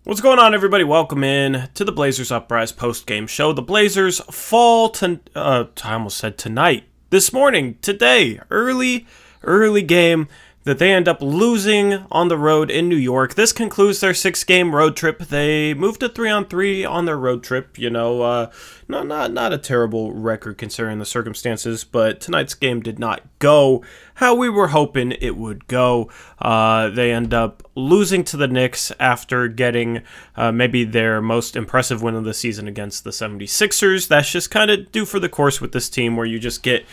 What's going on, everybody? Welcome in to the Blazers Uprise postgame show. The Blazers fall to, I almost said tonight, this morning, today, early game that they end up losing on the road in New York. This concludes their 6-game road trip. They moved to 3-on-3 on their road trip. Not a terrible record considering the circumstances, but tonight's game did not go how we were hoping it would go. They end up losing to the Knicks after getting maybe their most impressive win of the season against the 76ers. That's just kind of due for the course with this team, where you just get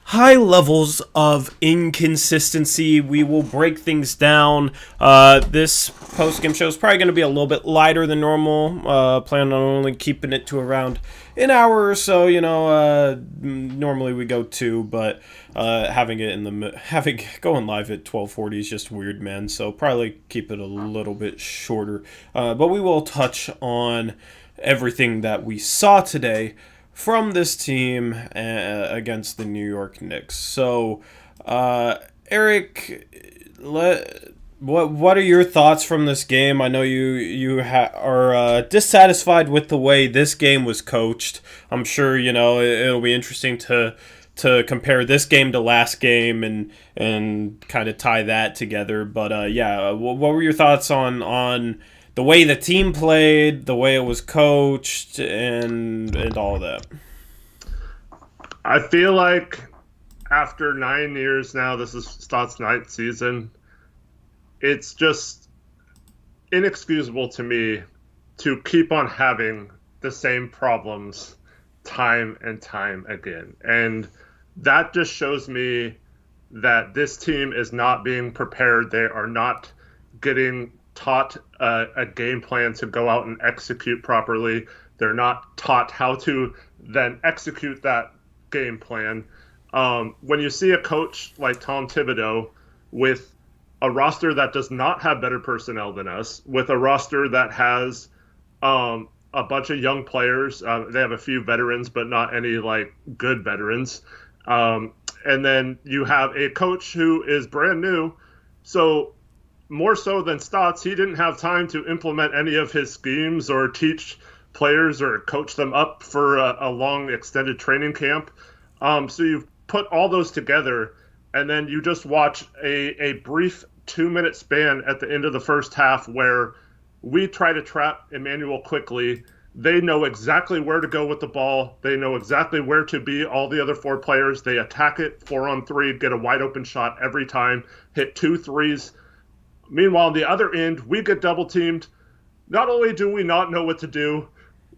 high levels of inconsistency. We will break things down. This post-game show is probably going to be a little bit lighter than normal. Plan on only keeping it to around an hour or so. Normally we go 2, but having going live at 12:40 is just weird, man. So probably keep it a little bit shorter. But we will touch on everything that we saw today from this team against the New York Knicks. So, Eric, what are your thoughts from this game? I know you are dissatisfied with the way this game was coached. I'm sure it'll be interesting to compare this game to last game and kind of tie that together. But what were your thoughts on the way the team played, the way it was coached, and all of that? I feel like after 9 years now, this is Stotts' 9th season, it's just inexcusable to me to keep on having the same problems time and time again. And that just shows me that this team is not being prepared. They are not getting taught a game plan to go out and execute properly. They're not taught how to then execute that game plan. When you see a coach like Tom Thibodeau with a roster that does not have better personnel than us, with a roster that has a bunch of young players, they have a few veterans, but not any good veterans. And then you have a coach who is brand new. So more so than Stotts, he didn't have time to implement any of his schemes or teach players or coach them up for a long extended training camp. So you put all those together, and then you just watch a brief 2-minute span at the end of the first half where we try to trap Emmanuel quickly. They know exactly where to go with the ball. They know exactly where to be, all the other 4 players. They attack it 4-on-3, get a wide open shot every time, hit 2 threes. Meanwhile, on the other end, we get double teamed. Not only do we not know what to do,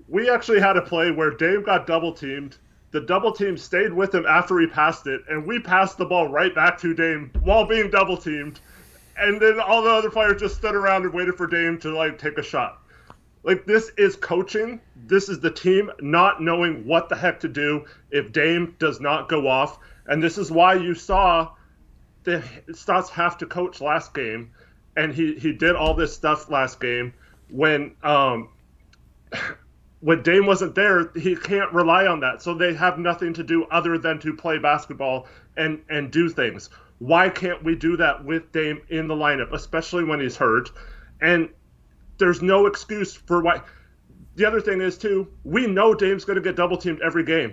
we actually had a play where Dame got double teamed. The double team stayed with him after he passed it, and we passed the ball right back to Dame while being double teamed. And then all the other players just stood around and waited for Dame to take a shot. This is coaching. This is the team not knowing what the heck to do if Dame does not go off. And this is why you saw the Stotts have to coach last game. And he did all this stuff last game when Dame wasn't there. He can't rely on that. So they have nothing to do other than to play basketball and do things. Why can't we do that with Dame in the lineup, especially when he's hurt? And there's no excuse for why. The other thing is, too, we know Dame's going to get double-teamed every game.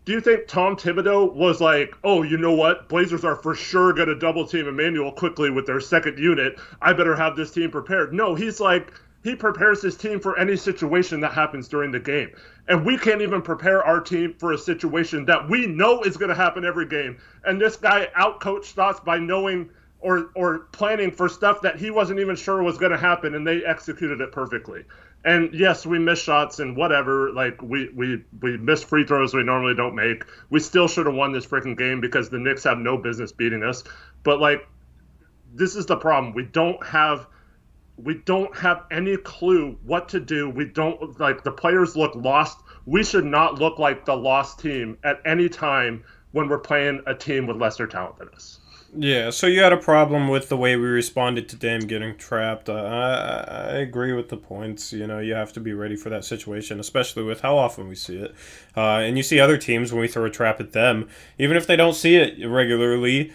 Do you think Tom Thibodeau was like, oh, you know what? Blazers are for sure going to double-team Emmanuel quickly with their second unit. I better have this team prepared. No, he's like, he prepares his team for any situation that happens during the game. And we can't even prepare our team for a situation that we know is going to happen every game. And this guy outcoached Stotts by knowing or planning for stuff that he wasn't even sure was going to happen, and they executed it perfectly. And yes, we missed shots and whatever. We missed free throws we normally don't make. We still should have won this freaking game because the Knicks have no business beating us. But this is the problem. We don't have any clue what to do. We don't the players look lost. We should not look like the lost team at any time when we're playing a team with lesser talent than us. Yeah, so you had a problem with the way we responded to Dame getting trapped. I agree with the points. You have to be ready for that situation, especially with how often we see it. And you see other teams when we throw a trap at them, even if they don't see it regularly,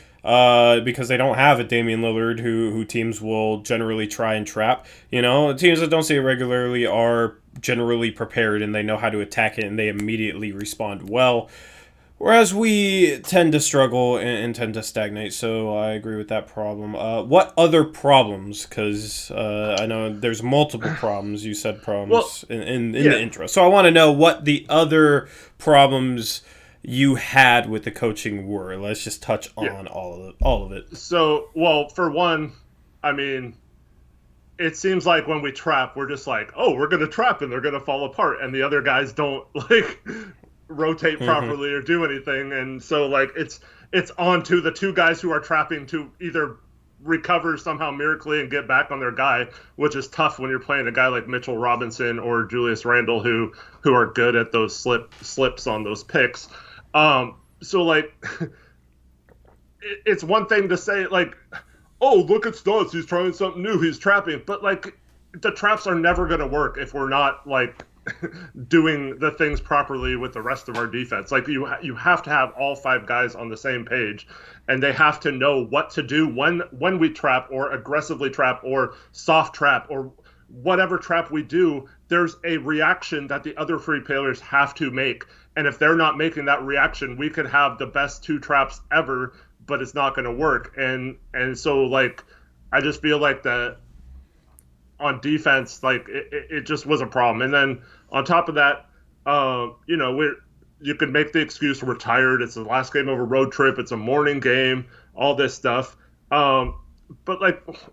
because they don't have a Damian Lillard who teams will generally try and trap. Teams that don't see it regularly are generally prepared and they know how to attack it and they immediately respond well. Whereas we tend to struggle and tend to stagnate, so I agree with that problem. What other problems? Because I know there's multiple problems. You said problems in the intro. So I want to know what the other problems you had with the coaching were. Let's just touch on all of it. So, well, for one, I mean, it seems like when we trap, we're just like, oh, we're going to trap and they're going to fall apart. And the other guys don't, rotate properly or do anything, and so it's on to the two guys who are trapping to either recover somehow miraculously and get back on their guy, which is tough when you're playing a guy like Mitchell Robinson or Julius Randle who are good at those slips on those picks. It's one thing to say oh, look at Stotts, he's trying something new, he's trapping, but the traps are never going to work if we're not doing the things properly with the rest of our defense. You have to have all five guys on the same page, and they have to know what to do when we trap or aggressively trap or soft trap or whatever trap we do. There's a reaction that the other three players have to make, and if they're not making that reaction, we could have the best two traps ever, but it's not going to work. And so I just feel like that on defense, it just was a problem. And then on top of that, you could make the excuse we're tired. It's the last game of a road trip. It's a morning game. All this stuff. But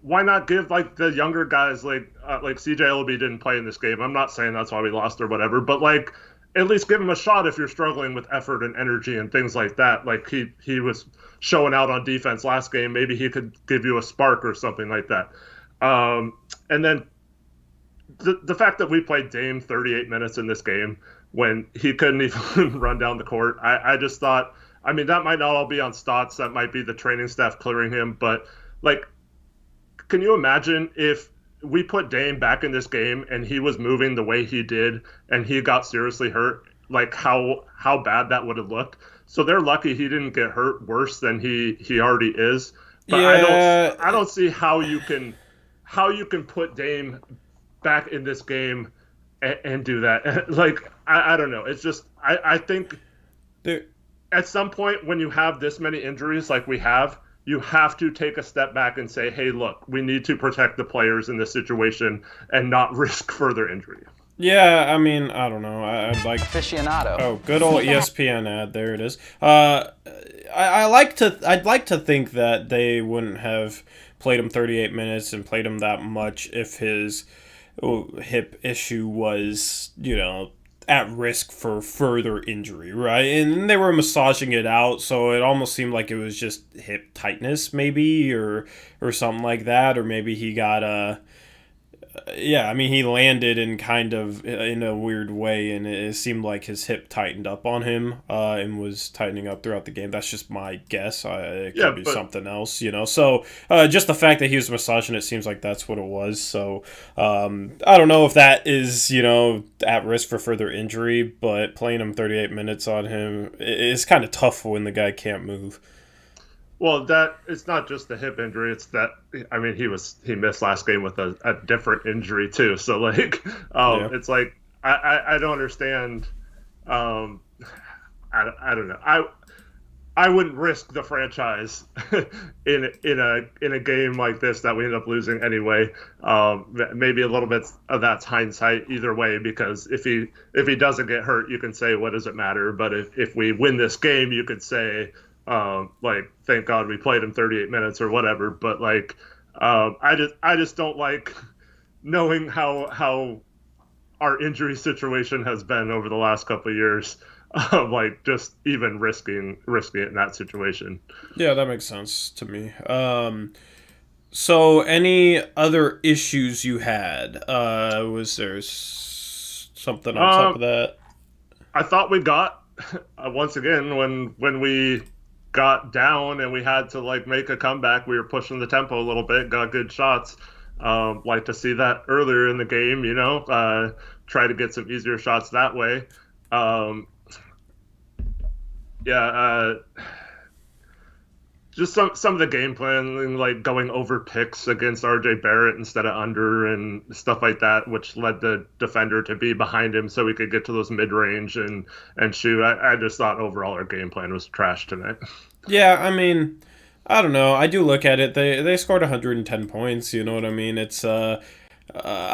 why not give the younger guys like CJ Ellaby didn't play in this game. I'm not saying that's why we lost or whatever, but at least give him a shot if you're struggling with effort and energy and things like that. He was showing out on defense last game. Maybe he could give you a spark or something like that. And then the fact that we played Dame 38 minutes in this game when he couldn't even run down the court, I just thought, I mean, that might not all be on Stotts. That might be the training staff clearing him. But, can you imagine if we put Dame back in this game and he was moving the way he did and he got seriously hurt, how bad that would have looked? So they're lucky he didn't get hurt worse than he already is. But yeah. I don't see how you can put Dame back in this game and do that. I don't know. It's just, I think at some point when you have this many injuries like we have, you have to take a step back and say, hey, look, we need to protect the players in this situation and not risk further injury. Yeah, I mean, I don't know. I'd like aficionado. Oh, good old ESPN ad. There it is. I'd like to think that they wouldn't have played him 38 minutes and played him that much if his hip issue was, at risk for further injury, right? And they were massaging it out, so it almost seemed like it was just hip tightness, maybe, or something like that, or maybe he got he landed in a weird way, and it seemed like his hip tightened up on him and was tightening up throughout the game. That's just my guess. It could be something else, So just the fact that he was massaging it seems like that's what it was. So I don't know if that is, at risk for further injury, but playing him 38 minutes on him is kind of tough when the guy can't move. Well, it's not just the hip injury. It's that, I mean, he missed last game with a different injury too. So it's I don't understand. I don't know. I wouldn't risk the franchise in a game like this that we end up losing anyway. Maybe a little bit of that's hindsight either way, because if he doesn't get hurt, you can say, what does it matter? But if we win this game, you could say, thank God we played him 38 minutes or whatever. But I just don't like knowing how our injury situation has been over the last couple of years. Just even risking it in that situation. Yeah, that makes sense to me. So any other issues you had? Was there something on top of that? I thought we got once again when we got down and we had to make a comeback, we were pushing the tempo a little bit, got good shots. Like to see that earlier in the game, try to get some easier shots that way. just some of the game planning, like going over picks against RJ Barrett instead of under and stuff like that, which led the defender to be behind him so we could get to those mid range and shoot. I just thought overall our game plan was trash tonight. Yeah, I mean, I don't know. I do look at it. They scored 110 points. You know what I mean? It's I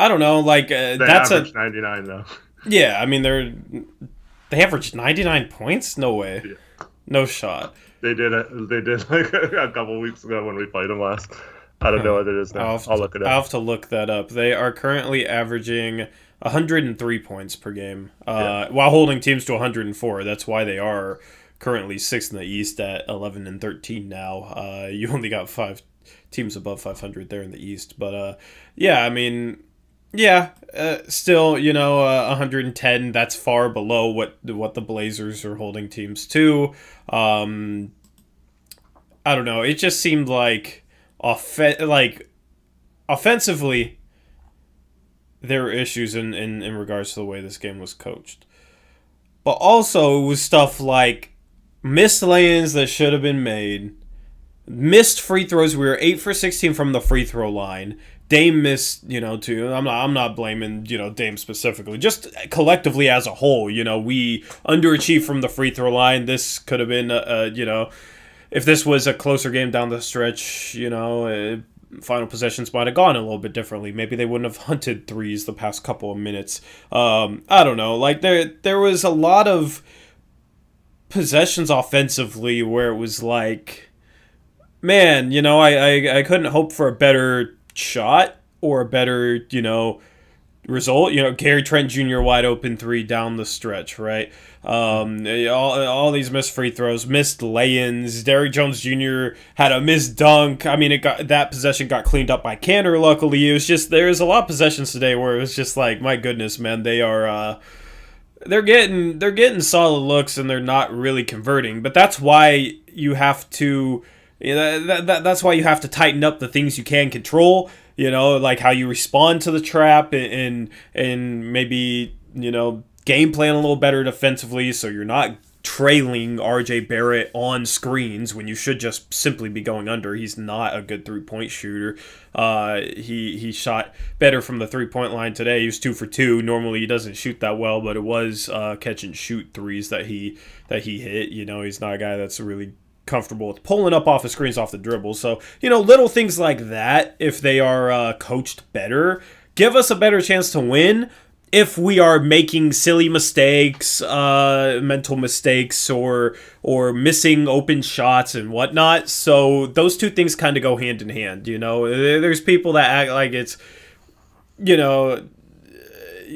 don't know. Like They that's averaged a 99 though. yeah. I mean they averaged 99 points. No way. Yeah. No shot. They did it. They did like a couple weeks ago when we played them last. I don't know what it is now. I'll look it up. I'll have to look that up. They are currently averaging 103 points per game, while holding teams to 104. That's why they are currently sixth in the East at 11 and 13 now. You only got 5 teams above 500 there in the East, but yeah, I mean, yeah, still, 110. That's far below what the Blazers are holding teams to. I don't know. It just seemed like offensively there were issues in regards to the way this game was coached. But also it was stuff like missed lay-ins that should have been made, missed free throws. We were 8 for 16 from the free throw line. Dame missed, too. I'm not blaming, Dame specifically. Just collectively as a whole, we underachieved from the free throw line. This could have been, if this was a closer game down the stretch, final possessions might have gone a little bit differently. Maybe they wouldn't have hunted threes the past couple of minutes. I don't know. Like there was a lot of possessions offensively where it was like, man, I couldn't hope for a better shot or a better, result. Gary Trent Jr. wide open 3 down the stretch, right? All these missed free throws, missed lay-ins. Derrick Jones Jr. had a missed dunk. I mean, that possession got cleaned up by Cantor. Luckily, it was just there's a lot of possessions today where it was just like, my goodness, man, they are they're getting solid looks and they're not really converting. But that's why you have to. That's why you have to tighten up the things you can control, like how you respond to the trap and maybe, game plan a little better defensively so you're not trailing RJ Barrett on screens when you should just simply be going under. He's not a good 3-point shooter. He shot better from the 3-point line today. He was 2 for 2. Normally he doesn't shoot that well, but it was catch and shoot threes that he hit. He's not a guy that's really comfortable with pulling up off the screens off the dribble. So, little things like that, if they are coached better, give us a better chance to win. If we are making silly mistakes, mental mistakes, or missing open shots and whatnot. So those two things kind of go hand in hand. There's people that act like it's,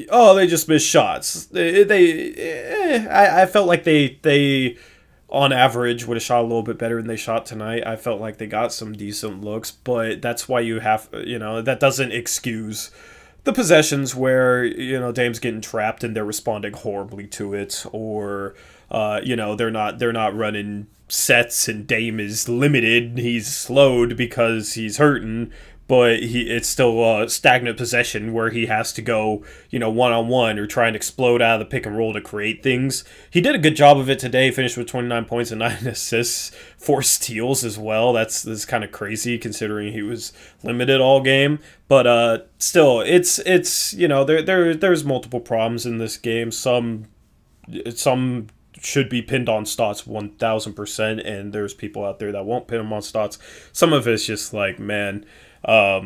oh, they just missed shots. I felt like they on average would have shot a little bit better than they shot tonight. I felt like they got some decent looks, but that's why you have, that doesn't excuse the possessions where, Dame's getting trapped and they're responding horribly to it, or, they're not running sets and Dame is limited. He's slowed because he's hurting, but it's still a stagnant possession where he has to go, one-on-one or try and explode out of the pick and roll to create things. He did a good job of it today, finished with 29 points and 9 assists, 4 steals as well. That's kind of crazy considering he was limited all game. But still, it's there's multiple problems in this game. Some should be pinned on Stotts 1,000%, and there's people out there that won't pin him on Stotts. Some of it's just like, man, I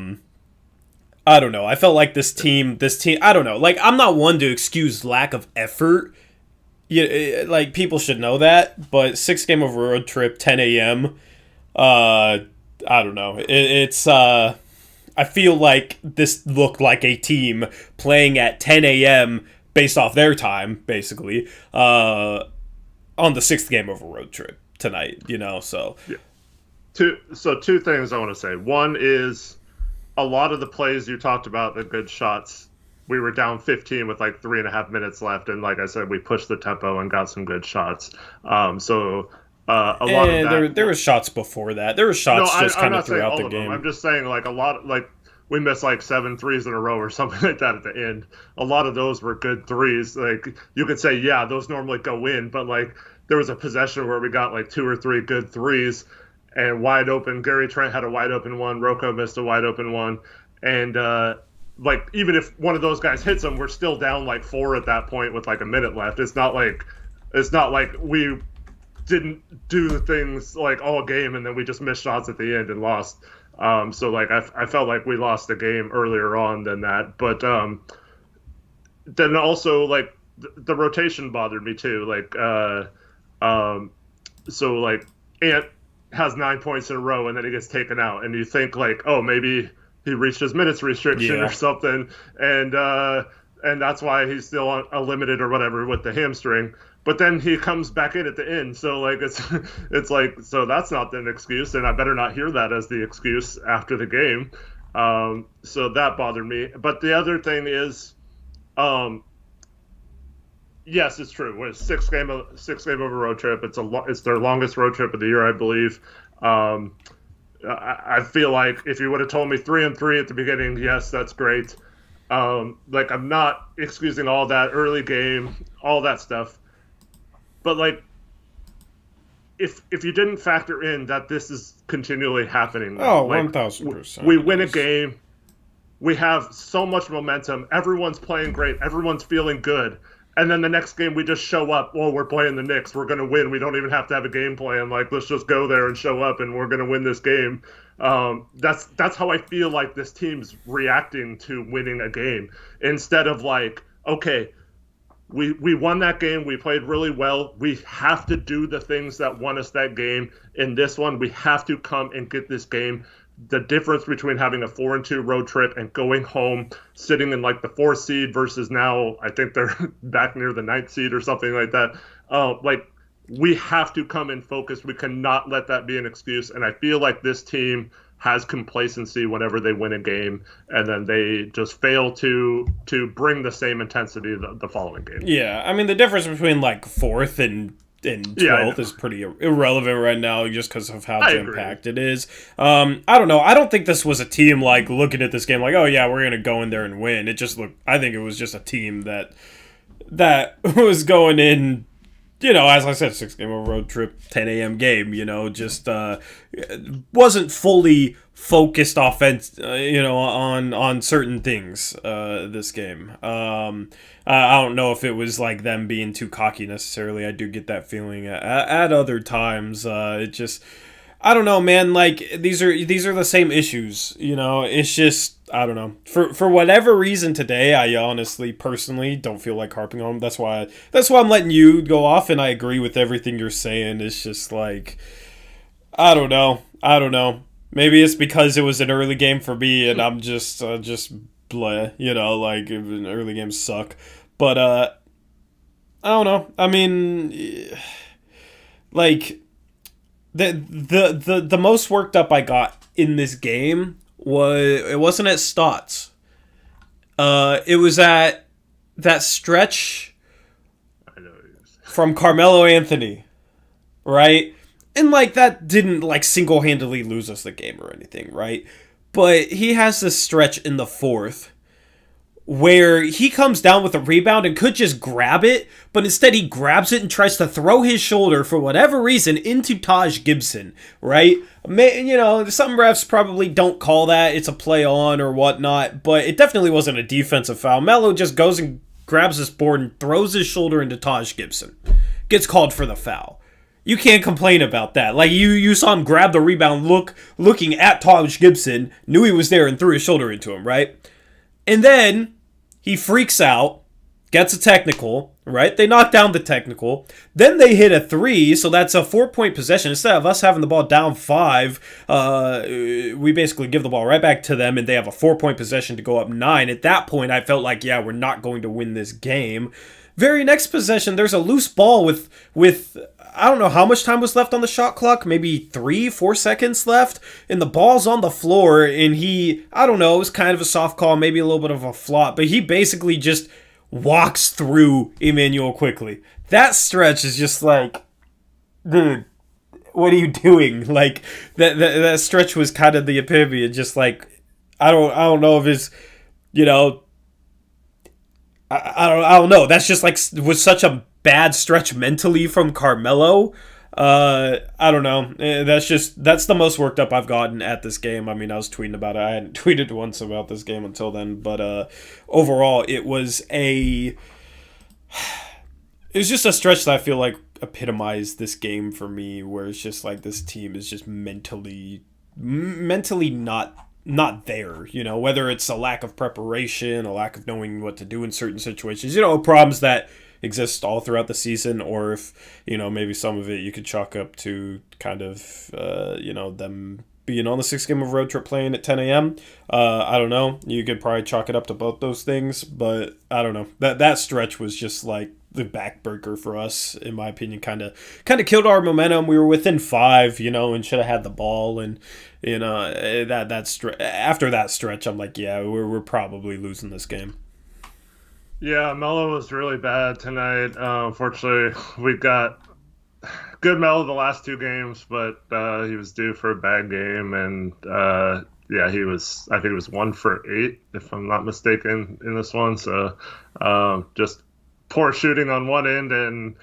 don't know. I felt like this team, I don't know. Like, I'm not one to excuse lack of effort. Like, people should know that. But 6-game over road trip, 10 a.m. I don't know. I feel like this looked like a team playing at 10 a.m. based off their time, basically, on the 6th game over road trip tonight. So. Yeah. Two things I want to say. One is a lot of the plays you talked about, the good shots, we were down 15 with like 3.5 minutes left. And like I said, we pushed the tempo and got some good shots. A lot of that. There were shots before that. There were shots kind of throughout the game. I'm just saying like a lot, like we missed like 7 threes in a row or something like that at the end. A lot of those were good threes. Like you could say, yeah, those normally go in, but like there was a possession where we got like 2 or 3 good threes. and wide open. Gary Trent had a wide open one. Rocco missed a wide open one. And like even if one of those guys hits them, we're still down like 4 at that point with like a minute left. It's not like we didn't do the things like all game and then we just missed shots at the end and lost. So like I felt like we lost the game earlier on than that. But then also like the rotation bothered me too. Like so like Ant has 9 points in a row and then he gets taken out and you think like, oh, maybe he reached his minutes restriction or something, and that's why he's still on a limited or whatever with the hamstring. But then he comes back in at the end, so like it's like, so that's not an excuse, and I better not hear that as the excuse after the game. So that bothered me. But the other thing is, yes, it's true. It's six game over road trip. It's their longest road trip of the year, I believe. I feel like if you would have told me 3-3 at the beginning, yes, that's great. Like I'm not excusing all that early game, all that stuff, but like if you didn't factor in that this is continually happening, like, 1,000%. we win a game, we have so much momentum, everyone's playing great, everyone's feeling good. And then the next game, we just show up. Well, we're playing the Knicks. We're going to win. We don't even have to have a game plan. Like, let's just go there and show up, and we're going to win this game. That's how I feel like this team's reacting to winning a game. Instead of like, okay, we won that game. We played really well. We have to do the things that won us that game. In this one, we have to come and get this game. The difference between having a 4-2 road trip and going home, sitting in like the 4th seed versus now I think they're back near the 9th seed or something like that. Like we have to come in focused. We cannot let that be an excuse. And I feel like this team has complacency whenever they win a game, and then they just fail to bring the same intensity the following game. Yeah, I mean the difference between like 4th and 12th is pretty irrelevant right now just because of how jam-packed it is. I don't know. I don't think this was a team like looking at this game like, oh yeah, we're going to go in there and win. It just looked, I think it was just a team that was going in, you know, as I said, 6-game road trip, 10 a.m. game, you know, just wasn't fully focused offense, you know, on certain things this game. I don't know if it was like them being too cocky necessarily. I do get that feeling at other times. It just, I don't know, man. Like these are the same issues, you know. It's just, I don't know. For whatever reason today, I honestly, personally, don't feel like harping on them. That's why I'm letting you go off, and I agree with everything you're saying. It's just like, I don't know. Maybe it's because it was an early game for me, and I'm just bleh, you know, like early games suck. But I don't know. I mean, like the most worked up I got in this game wasn't at Stotts. It was at that stretch from Carmelo Anthony, right? And like that didn't like single-handedly lose us the game or anything, right? But he has this stretch in the 4th where he comes down with a rebound and could just grab it, but instead he grabs it and tries to throw his shoulder for whatever reason into Taj Gibson, right? You know, some refs probably don't call that, it's a play on or whatnot, but it definitely wasn't a defensive foul. Melo just goes and grabs his board and throws his shoulder into Taj Gibson. Gets called for the foul. You can't complain about that. Like, you saw him grab the rebound, looking at Taj Gibson, knew he was there and threw his shoulder into him, right? And then he freaks out, gets a technical, right? They knock down the technical. Then they hit a 3, so that's a 4-point possession. Instead of us having the ball down 5, we basically give the ball right back to them, and they have a 4-point possession to go up 9. At that point, I felt like, yeah, we're not going to win this game. Very next possession, there's a loose ball with I don't know how much time was left on the shot clock, maybe 3-4 seconds left, and the ball's on the floor, and I don't know, it was kind of a soft call, maybe a little bit of a flop, but he basically just walks through Emmanuel quickly. That stretch is just like, dude, what are you doing? Like, that stretch was kind of the epitome of just like, I don't know if it's, you know, I don't know. That's just like was such a bad stretch mentally from Carmelo. I don't know. That's the most worked up I've gotten at this game. I mean, I was tweeting about it. I hadn't tweeted once about this game until then, but overall, it was just a stretch that I feel like epitomized this game for me, where it's just like this team is just mentally not there, whether it's a lack of preparation, a lack of knowing what to do in certain situations, problems that exist all throughout the season, or if, maybe some of it you could chalk up to kind of, them being on the 6th game of road trip playing at 10 a.m. I don't know. You could probably chalk it up to both those things, but I don't know. That stretch was just like the backbreaker for us, in my opinion. Kind of killed our momentum. We were within 5, and should have had the ball, and after that stretch, I'm like, yeah, we're probably losing this game. Yeah, Melo was really bad tonight. Unfortunately, we got good Melo the last 2 games, but he was due for a bad game, and yeah, I think he was 1 for 8, if I'm not mistaken, in this one. So just poor shooting on one end, and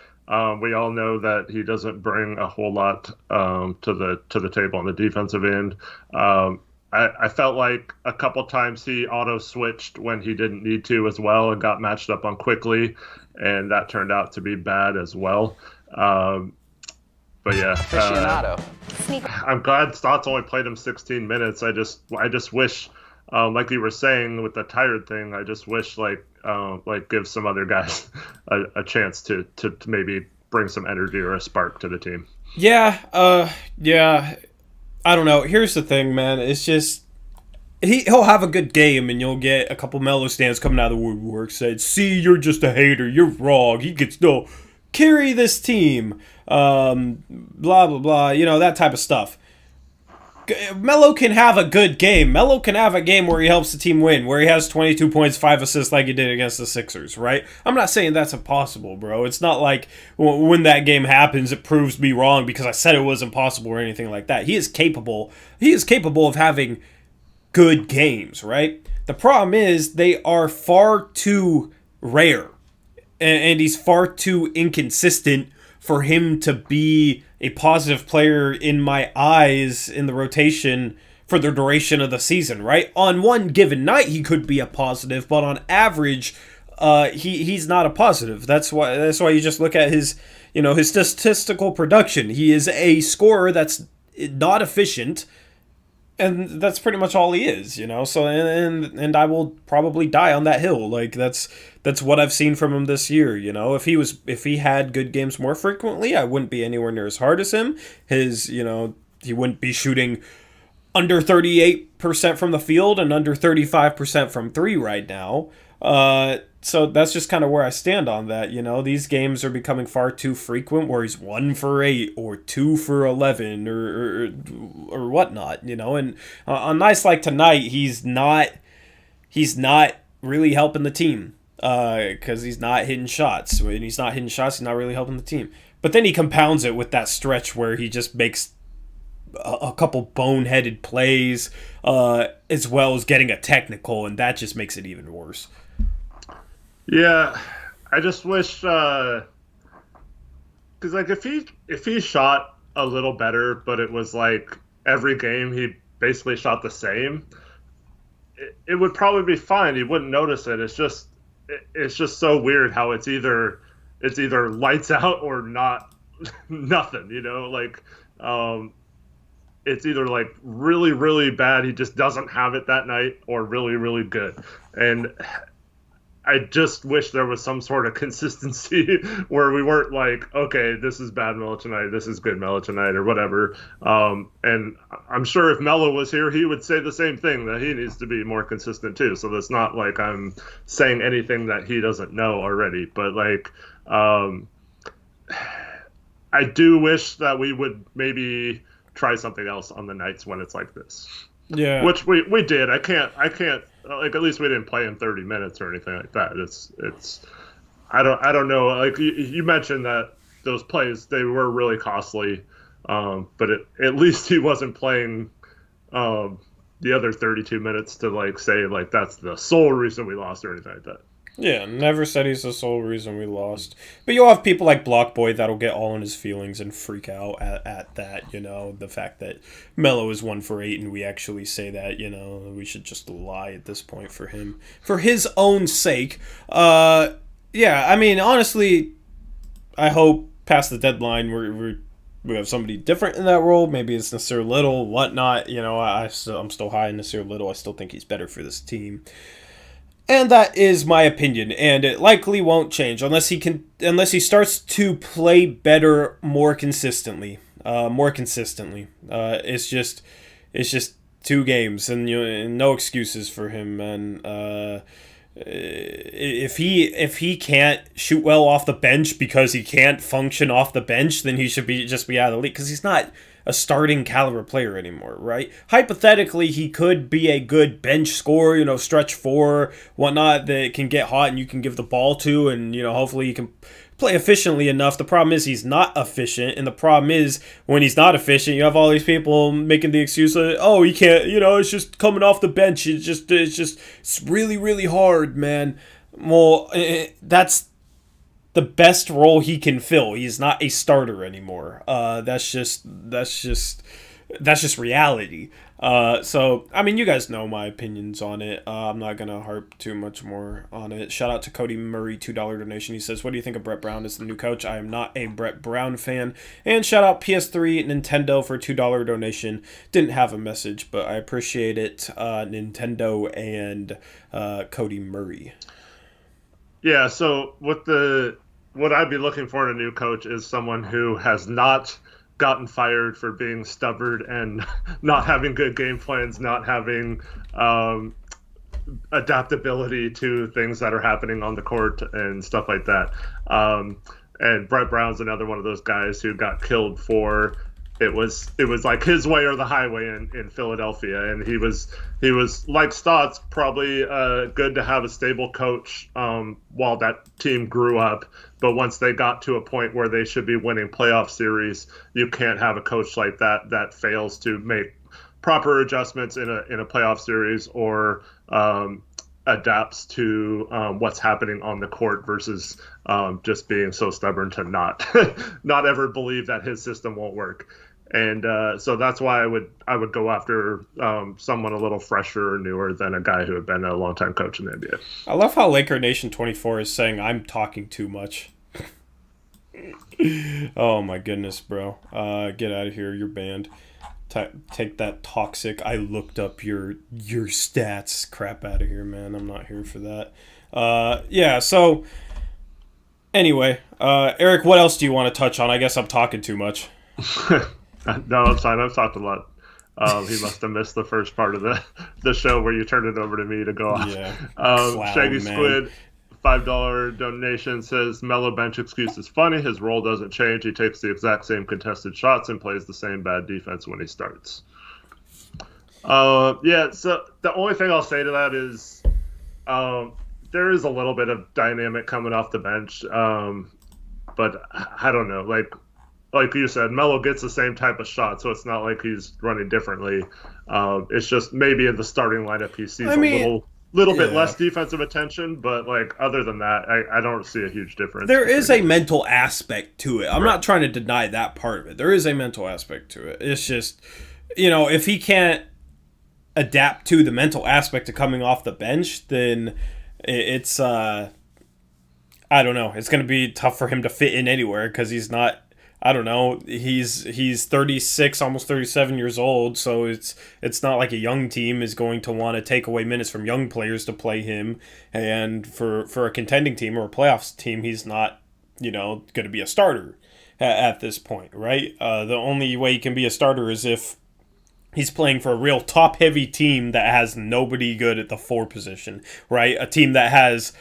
we all know that he doesn't bring a whole lot to the table on the defensive end. I felt like a couple times he auto-switched when he didn't need to as well, and got matched up on quickly, and that turned out to be bad as well. But yeah, I'm glad Stotts only played him 16 minutes. I just wish, like you were saying with the tired thing, I just wish like give some other guys a chance to maybe bring some energy or a spark to the team. Yeah, I don't know. Here's the thing, man. It's just he'll have a good game, and you'll get a couple Melo stands coming out of the woodwork saying, "See, you're just a hater. You're wrong. He can still carry this team." Blah blah blah. That type of stuff. Melo can have a good game. Melo can have a game where he helps the team win, where he has 22 points, 5 assists like he did against the Sixers, right? I'm not saying that's impossible, bro. It's not like when that game happens, it proves me wrong because I said it was impossible or anything like that. He is capable of having good games, right? The problem is they are far too rare, and he's far too inconsistent for him to be a positive player in my eyes in the rotation for the duration of the season, right? On one given night, he could be a positive, but on average, he's not a positive. That's why you just look at his statistical production. He is a scorer that's not efficient, and that's pretty much all he is, So and I will probably die on that hill. Like that's what I've seen from him this year. If he had good games more frequently, I wouldn't be anywhere near as hard as him. He wouldn't be shooting under 38% from the field and under 35% from 3 right now. So that's just kind of where I stand on that. These games are becoming far too frequent where he's 1 for 8 or 2 for 11 or whatnot, and on nights like tonight, he's not really helping the team because he's not hitting shots. When he's not hitting shots, he's not really helping the team. But then he compounds it with that stretch where he just makes a couple boneheaded plays as well as getting a technical, and that just makes it even worse. Yeah, I just wish because like if he shot a little better, but it was like every game he basically shot the same, it would probably be fine. He wouldn't notice it. It's just so weird how it's either lights out or not nothing. It's either like really really bad, he just doesn't have it that night, or really really good, and I just wish there was some sort of consistency where we weren't like, okay, this is bad Melo tonight, this is good Melo tonight, or whatever. And I'm sure if Melo was here, he would say the same thing, that he needs to be more consistent too. So that's not like I'm saying anything that he doesn't know already. But like, I do wish that we would maybe try something else on the nights when it's like this. Yeah. Which we did. I can't like, at least we didn't play in 30 minutes or anything like that. It's I don't know. Like you mentioned that those plays, they were really costly, but at least he wasn't playing the other 32 minutes to like say like that's the sole reason we lost or anything like that. Yeah, never said he's the sole reason we lost. But you'll have people like Blockboy that'll get all in his feelings and freak out at that, the fact that Melo is 1 for 8 and we actually say that, we should just lie at this point for him. For his own sake. Yeah, I mean, honestly, I hope past the deadline we have somebody different in that role. Maybe it's Nasir Little, whatnot. I'm still high in Nasir Little. I still think he's better for this team. And that is my opinion, and it likely won't change unless he starts to play better more consistently. It's just 2 games, and no excuses for him, man. If he can't shoot well off the bench because he can't function off the bench, then he should just be out of the league because he's not a starting caliber player anymore, right? Hypothetically, he could be a good bench scorer, stretch 4, whatnot, that can get hot and you can give the ball to, and hopefully he can play efficiently enough. The problem is he's not efficient, and the problem is when he's not efficient, you have all these people making the excuse that, oh, he can't, it's just coming off the bench. It's really, really hard, man. Well, that's the best role he can fill. He's not a starter anymore. That's just reality. So, I mean, you guys know my opinions on it. I'm not going to harp too much more on it. Shout out to Cody Murray, $2 donation. He says, what do you think of Brett Brown as the new coach? I am not a Brett Brown fan. And shout out PS3 Nintendo for $2 donation. Didn't have a message, but I appreciate it. Nintendo and Cody Murray. Yeah, so what I'd be looking for in a new coach is someone who has not gotten fired for being stubborn and not having good game plans, not having adaptability to things that are happening on the court and stuff like that. And Brett Brown's another one of those guys who got killed for it was like his way or the highway in Philadelphia, and he was like Stotts, probably good to have a stable coach while that team grew up. But once they got to a point where they should be winning playoff series, you can't have a coach like that fails to make proper adjustments in a playoff series or adapts to what's happening on the court versus just being so stubborn to not not ever believe that his system won't work. And so that's why I would go after someone a little fresher or newer than a guy who had been a longtime coach in the NBA. I love how Laker Nation 24 is saying I'm talking too much. Oh my goodness, bro. Get out of here. You're banned. Take that toxic. I looked up your stats. Crap out of here, man. I'm not here for that. Yeah. So anyway, Eric, what else do you want to touch on? I guess I'm talking too much. No, I'm fine. I've talked a lot. He must have missed the first part of the show where you turned it over to me to go off. Yeah. Shaggy Squid, $5 donation, says Melo bench excuse is funny. His role doesn't change. He takes the exact same contested shots and plays the same bad defense when he starts. Yeah, so the only thing I'll say to that is there is a little bit of dynamic coming off the bench. But I don't know. Like you said, Melo gets the same type of shot, so it's not like he's running differently. It's just maybe in the starting lineup he sees a little bit less defensive attention, but like other than that, I don't see a huge difference. There is a mental aspect to it. I'm not trying to deny that part of it. There is a mental aspect to it. It's just, if he can't adapt to the mental aspect of coming off the bench, then it's I don't know. It's going to be tough for him to fit in anywhere because he's not. I don't know. He's 36, almost 37 years old, so it's not like a young team is going to want to take away minutes from young players to play him. And for a contending team or a playoffs team, he's not, going to be a starter at this point, right? The only way he can be a starter is if he's playing for a real top-heavy team that has nobody good at the 4 position, right? A team that has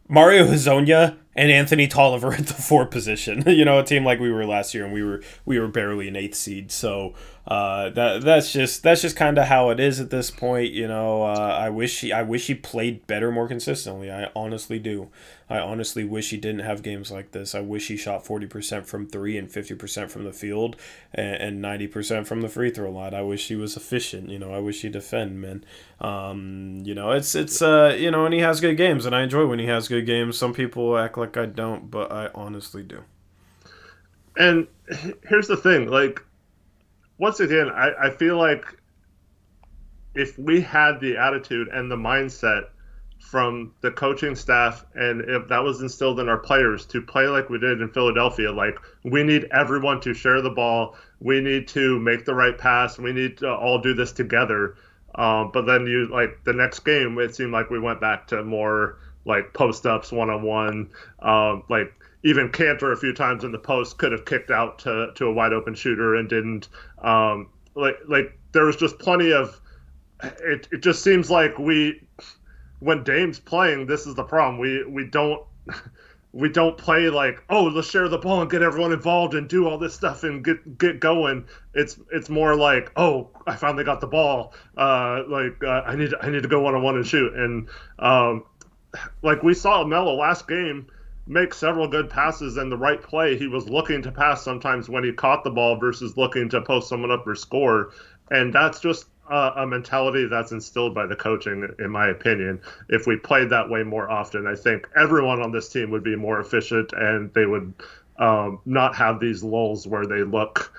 Mario Hezonja, And Anthony Tolliver at the 4 position. A team like we were last year, and we were barely an 8th seed. So that's just kind of how it is at this point. I wish he played better, more consistently. I honestly do. I honestly wish he didn't have games like this. I wish he shot 40% from 3 and 50% from the field and 90% from the free throw line. I wish he was efficient. I wish he'd defend, man. And he has good games, and I enjoy when he has good games. Some people act like I don't, but I honestly do. And here's the thing, like, once again, I feel like if we had the attitude and the mindset from the coaching staff, and if that was instilled in our players to play like we did in Philadelphia, like, we need everyone to share the ball, we need to make the right pass, we need to all do this together. But then the next game, it seemed like we went back to more like post-ups, one-on-one. Like, even Cantor a few times in the post could have kicked out to a wide-open shooter and didn't. Like there was just plenty of it. It just seems like when Dame's playing, this is the problem. We don't play like, oh, let's share the ball and get everyone involved and do all this stuff and get going. It's more like, oh, I finally got the ball. I need to go one-on-one and shoot. And like we saw Melo last game make several good passes and the right play. He was looking to pass sometimes when he caught the ball versus looking to post someone up or score. And that's just a mentality that's instilled by the coaching, in my opinion. If we played that way more often, I think everyone on this team would be more efficient, and they would not have these lulls where they look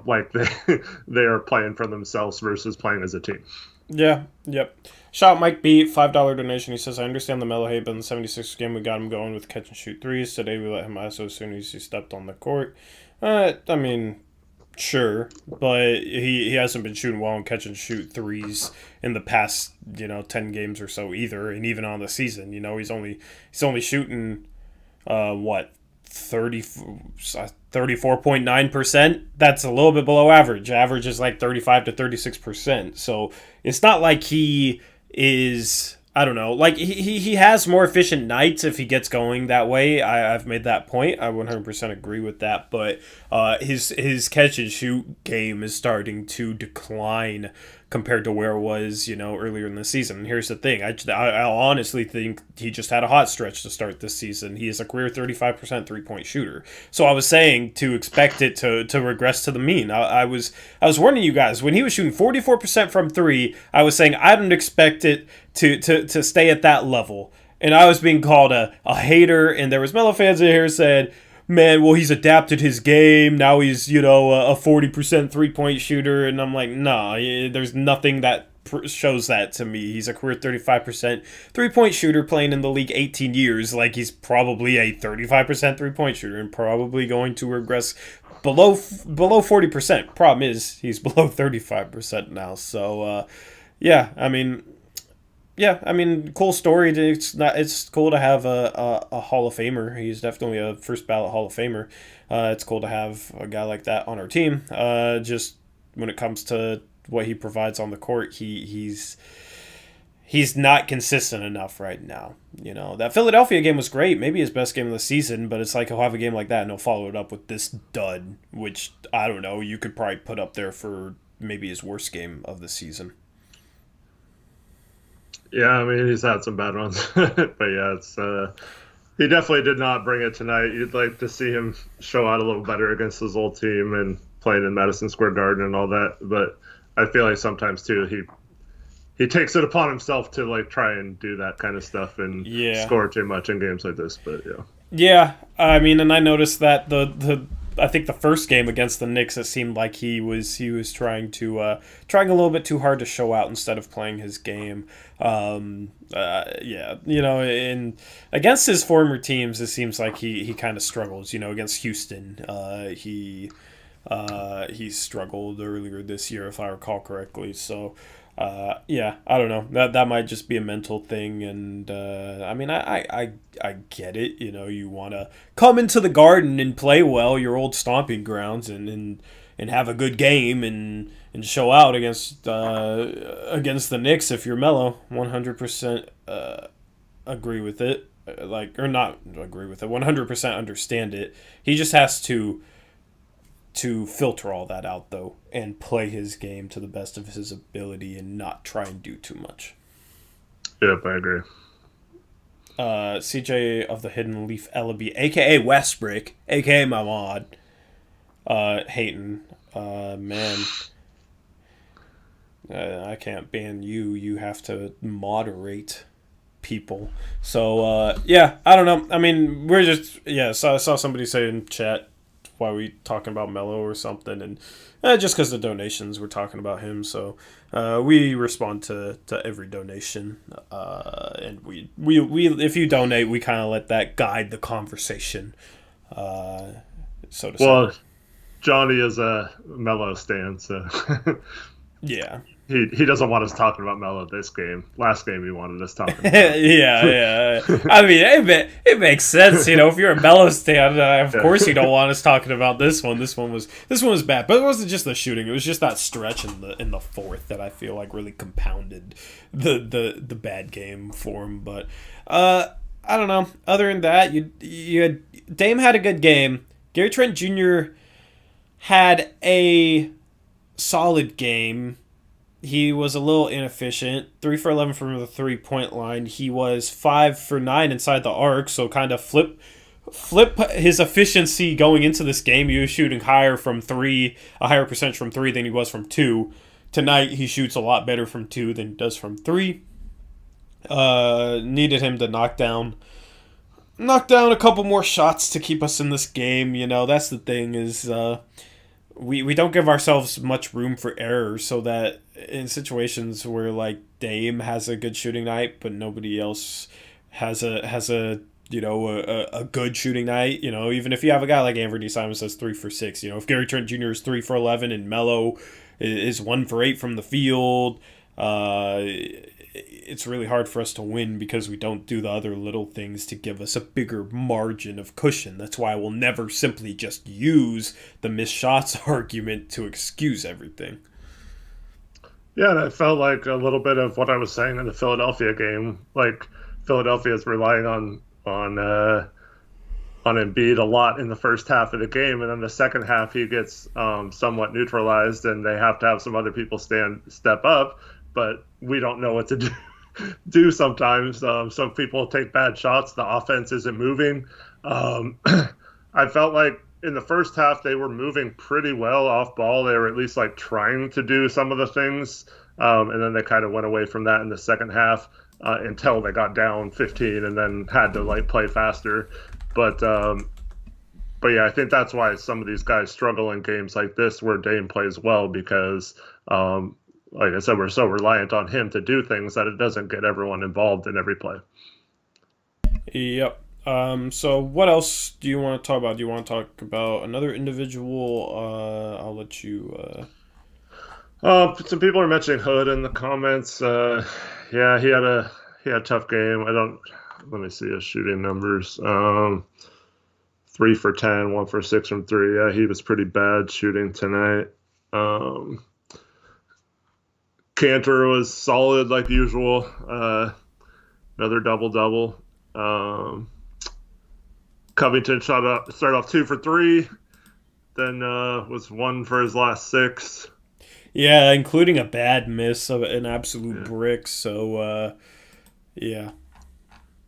like they are playing for themselves versus playing as a team. Yeah, yep. Shout Mike B, $5 donation. He says, I understand the Melo hate, but in the 76ers game, we got him going with catch and shoot threes. Today, we let him ISO as soon as he stepped on the court. I mean, sure, but he hasn't been shooting well in catch and shoot threes in the past 10 games or so either, and even on the season, he's only shooting 34.9%. That's a little bit below average. Average is like 35 to 36%. So it's not like he is, I don't know, like he has more efficient nights if he gets going that way. I've made that point. I 100% agree with that. But his catch and shoot game is starting to decline compared to where it was, earlier in the season. And here's the thing. I honestly think he just had a hot stretch to start this season. He is a career 35% three-point shooter. So I was saying to expect it to regress to the mean. I was warning you guys. When he was shooting 44% from 3, I was saying I don't expect it to stay at that level. And I was being called a hater, and there was Melo fans in here said, man, well, he's adapted his game. Now he's, a 40% three-point shooter. And I'm like, nah, there's nothing that shows that to me. He's a career 35% three-point shooter playing in the league 18 years. Like, he's probably a 35% three-point shooter and probably going to regress below 40%. Problem is, he's below 35% now. So, cool story. It's cool to have a Hall of Famer. He's definitely a first ballot Hall of Famer. It's cool to have a guy like that on our team. Just when it comes to what he provides on the court, he's not consistent enough right now. That Philadelphia game was great, maybe his best game of the season, but it's like he'll have a game like that and he'll follow it up with this dud, which, I don't know, you could probably put up there for maybe his worst game of the season. Yeah, I mean, he's had some bad ones. But yeah, it's he definitely did not bring it tonight. You'd like to see him show out a little better against his old team and playing in Madison Square Garden and all that. But I feel like sometimes, too, he takes it upon himself to, like, try and do that kind of stuff and score too much in games like this. But, yeah. Yeah, I mean, and I noticed that I think the first game against the Knicks, it seemed like he was trying a little bit too hard to show out instead of playing his game. And against his former teams, it seems like he kind of struggles. Against Houston, he struggled earlier this year, if I recall correctly. So. I don't know. That might just be a mental thing, and I get it. You want to come into the Garden and play well, your old stomping grounds, and have a good game and show out against the Knicks if you're Melo. 100% agree with it. or not agree with it, 100% understand it. He just has to filter all that out, though, and play his game to the best of his ability and not try and do too much. Yep, I agree. CJ of the Hidden Leaf Ellaby, a.k.a. Westbrick, a.k.a. my mod, hating. Man, I can't ban you. You have to moderate people. So, yeah, I don't know. I mean, we're just, so I saw somebody say in chat, why are we talking about Melo or something, and just because the donations, we're talking about him, so we respond to every donation, and we if you donate, we kind of let that guide the conversation, so to say. Well, Johnny is a Melo stan, so yeah. He doesn't want us talking about Melo this game. Last game he wanted us talking about. yeah. I mean, it makes sense, if you're a Melo stan, of course you don't want us talking about this one. This one was bad, but it wasn't just the shooting. It was just that stretch in the fourth that I feel like really compounded the bad game for him. But I don't know. Other than that, you had Dame had a good game. Gary Trent Jr. had a solid game. He was a little inefficient. 3 for 11 from the 3-point line. He was 5 for 9 inside the arc, so kind of flip his efficiency going into this game. He was shooting higher from 3, a higher percentage from 3 than he was from 2. Tonight, he shoots a lot better from 2 than he does from 3. Needed him to knock down a couple more shots to keep us in this game. That's the thing is... We don't give ourselves much room for error, so that in situations where like Dame has a good shooting night, but nobody else has a good shooting night, even if you have a guy like Anthony Simons that's 3 for 6, if Gary Trent Jr. is 3 for 11 and Melo is 1 for 8 from the field, it's really hard for us to win because we don't do the other little things to give us a bigger margin of cushion. That's why we'll never simply just use the missed shots argument to excuse everything. Yeah, and it felt like a little bit of what I was saying in the Philadelphia game. Like, Philadelphia is relying on Embiid a lot in the first half of the game, and then the second half he gets somewhat neutralized, and they have to have some other people step up, but we don't know what to do sometimes. Some people take bad shots. The offense isn't moving. I felt like in the first half they were moving pretty well off ball. They were at least like trying to do some of the things, and then they kind of went away from that in the second half until they got down 15 and then had to like play faster. But yeah, I think that's why some of these guys struggle in games like this where Dame plays well, because like I said, we're so reliant on him to do things that it doesn't get everyone involved in every play. Yep. So what else do you want to talk about? Do you want to talk about another individual? I'll let you... Some people are mentioning Hood in the comments. Yeah, he had a tough game. Let me see his shooting numbers. 3 for 10, 1 for 6 from 3. Yeah, he was pretty bad shooting tonight. Cantor was solid like usual. Another double-double. Covington started off 2 for 3, then was 1 for his last 6. Yeah, including a bad miss of an absolute brick. So, yeah.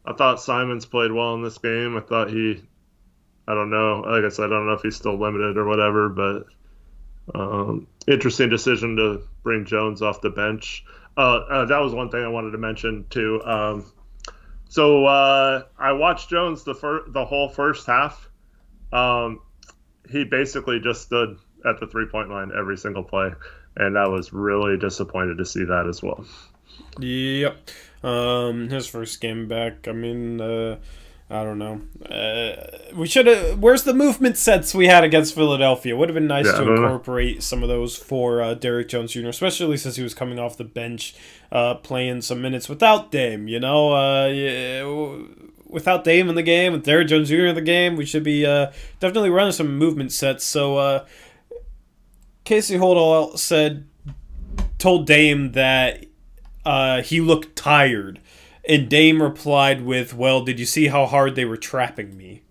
I thought Simons played well in this game. I thought I don't know. Like I said, I don't know if he's still limited or whatever, but interesting decision to bring Jones off the bench. That was one thing I wanted to mention too. So I watched Jones the whole first half. He basically just stood at the 3-point line every single play, and I was really disappointed to see that as well. Yep. His first game back. I mean, I don't know. We should have. Where's the movement sets we had against Philadelphia? Would have been nice to incorporate some of those for Derrick Jones Jr., especially since he was coming off the bench, playing some minutes without Dame. Without Dame in the game, with Derrick Jones Jr. in the game, we should be definitely running some movement sets. So Casey Holdall told Dame that he looked tired. And Dame replied with, well, did you see how hard they were trapping me?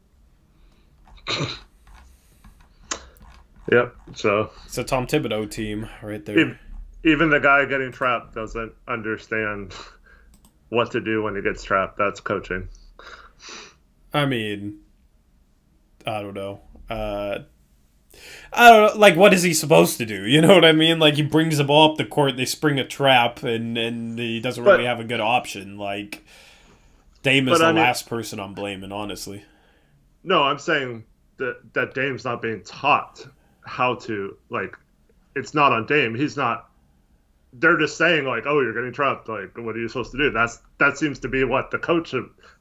Yep, so... It's a Tom Thibodeau team right there. Even the guy getting trapped doesn't understand what to do when he gets trapped. That's coaching. I mean, I don't know. I don't know. Like, what is he supposed to do? You know what I mean? Like, he brings the ball up the court, they spring a trap, and he doesn't really have a good option. Like, Dame is the last person I'm blaming, honestly. No, I'm saying that Dame's not being taught how to, like, it's not on Dame. He's not. They're just saying, like, oh, you're getting trapped. Like, what are you supposed to do? That seems to be what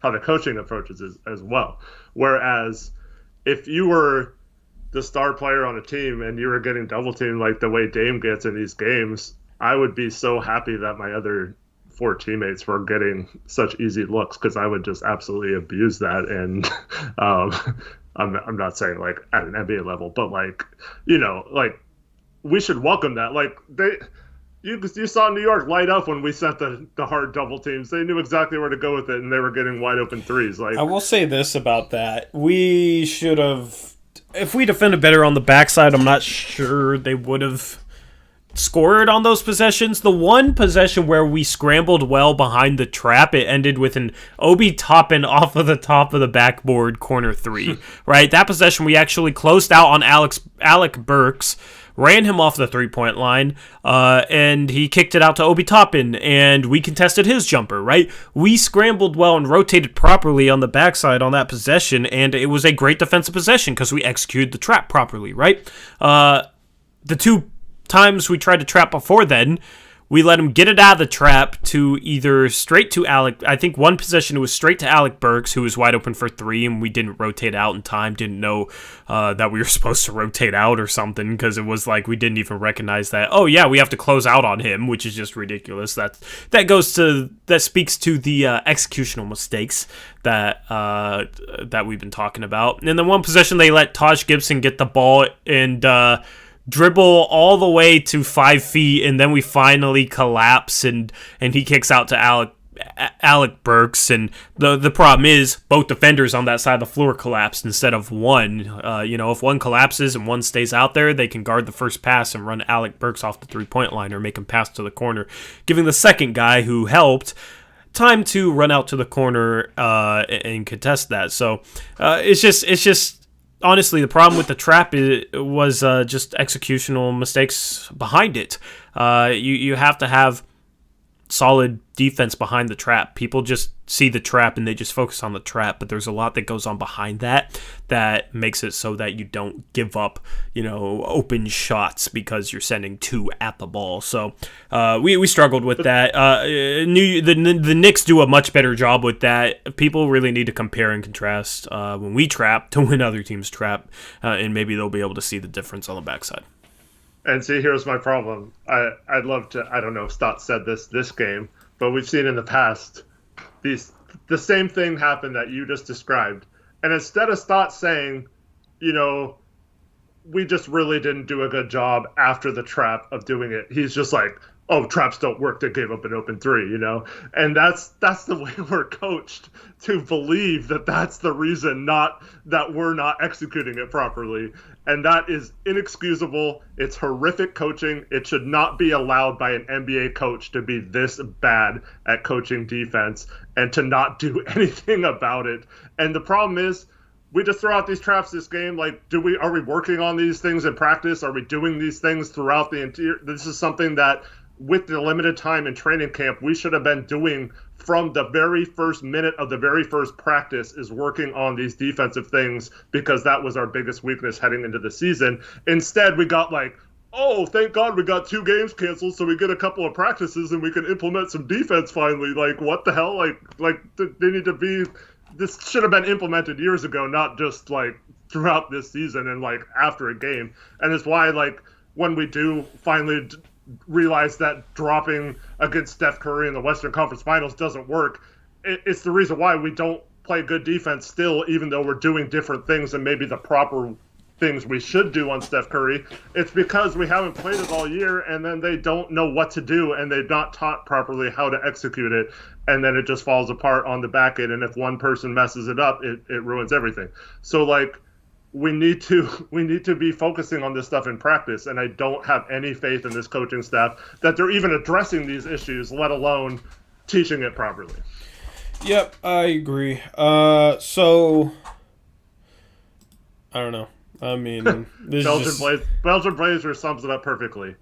how the coaching approaches is as well. Whereas if you were the star player on a team and you were getting double teamed like the way Dame gets in these games, I would be so happy that my other 4 teammates were getting such easy looks, because I would just absolutely abuse that. And I'm not saying like at an NBA level, but like, you know, like we should welcome that. Like you saw New York light up when we sent the hard double teams. They knew exactly where to go with it, and they were getting wide open threes. Like, I will say this about that: we should have, if we defended better on the backside, I'm not sure they would have scored on those possessions. The one possession where we scrambled well behind the trap, it ended with an Obi Toppin off of the top of the backboard corner 3, right? That possession we actually closed out on Alec Burks, ran him off the 3-point line, and he kicked it out to Obi Toppin, and we contested his jumper, right? We scrambled well and rotated properly on the backside on that possession, and it was a great defensive possession because we executed the trap properly, right? The 2 times we tried to trap before then, we let him get it out of the trap to either straight to Alec. I think one possession it was straight to Alec Burks, who was wide open for 3, and we didn't rotate out in time, didn't know that we were supposed to rotate out or something, because it was like we didn't even recognize that, oh yeah, we have to close out on him, which is just ridiculous. That speaks to the executional mistakes that we've been talking about. And then the one possession they let Taj Gibson get the ball and dribble all the way to 5 feet, and then we finally collapse, and he kicks out to Alec Burks, and the problem is both defenders on that side of the floor collapsed instead of one. If one collapses and one stays out there, they can guard the first pass and run Alec Burks off the 3-point line or make him pass to the corner, giving the second guy who helped time to run out to the corner and contest that. So it's just honestly, the problem with the trap was just executional mistakes behind it. You have to have solid defense behind the trap. People just see the trap and they just focus on the trap, but there's a lot that goes on behind that makes it so that you don't give up, open shots because you're sending 2 at the ball. So we struggled with that. The Knicks do a much better job with that. People really need to compare and contrast when we trap to when other teams trap, and maybe they'll be able to see the difference on the backside. And see, here's my problem. I'd love to. I don't know if Stotts said this game, but we've seen in the past the same thing happen that you just described. And instead of Stotts saying, we just really didn't do a good job after the trap of doing it, he's just like, oh, traps don't work. They gave up an open 3, And that's the way we're coached, to believe that that's the reason, not that we're not executing it properly. And that is inexcusable. It's horrific coaching. It should not be allowed by an NBA coach to be this bad at coaching defense and to not do anything about it. And the problem is, we just throw out these traps this game. Like, are we working on these things in practice? Are we doing these things throughout the entire? This is something that, with the limited time in training camp, we should have been doing from the very first minute of the very first practice, is working on these defensive things, because that was our biggest weakness heading into the season. Instead, we got like, oh, thank God we got 2 games canceled so we get a couple of practices and we can implement some defense finally. Like, what the hell? Like they need to be, this should have been implemented years ago, not just like throughout this season and like after a game. And it's why, like, when we do finally realize that dropping against Steph Curry in the Western Conference Finals doesn't work, it's the reason why we don't play good defense still, even though we're doing different things and maybe the proper things we should do on Steph Curry. It's because we haven't played it all year, and then they don't know what to do, and they've not taught properly how to execute it, and then it just falls apart on the back end. And if one person messes it up, it ruins everything. So like, we need to be focusing on this stuff in practice, and I don't have any faith in this coaching staff that they're even addressing these issues, let alone teaching it properly. Yep, I agree. So I don't know. I mean, this Belgian Blazer sums it up perfectly.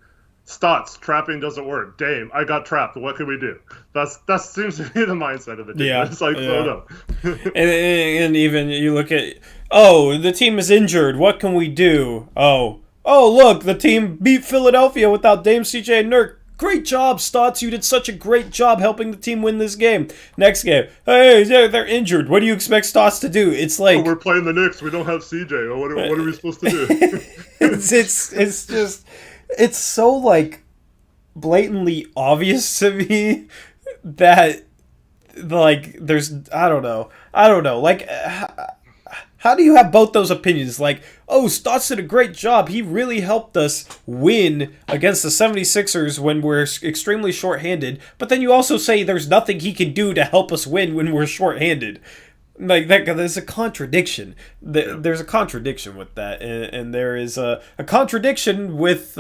Stotts, trapping doesn't work. Dame, I got trapped. What can we do? That seems to be the mindset of the team. Yeah, it's like, slow down. and even you look at, the team is injured. What can we do? Oh, look, the team beat Philadelphia without Dame, CJ, and Nurk. Great job, Stotts. You did such a great job helping the team win this game. Next game, hey, they're injured. What do you expect Stotts to do? It's like, we're playing the Knicks. We don't have CJ. What are we supposed to do? it's just, it's so like blatantly obvious to me that like there's I don't know like. How do you have both those opinions? Like, Stotts did a great job. He really helped us win against the 76ers when we're extremely shorthanded. But then you also say there's nothing he can do to help us win when we're shorthanded. Like, there's a contradiction. There's a contradiction with that. And there is a contradiction with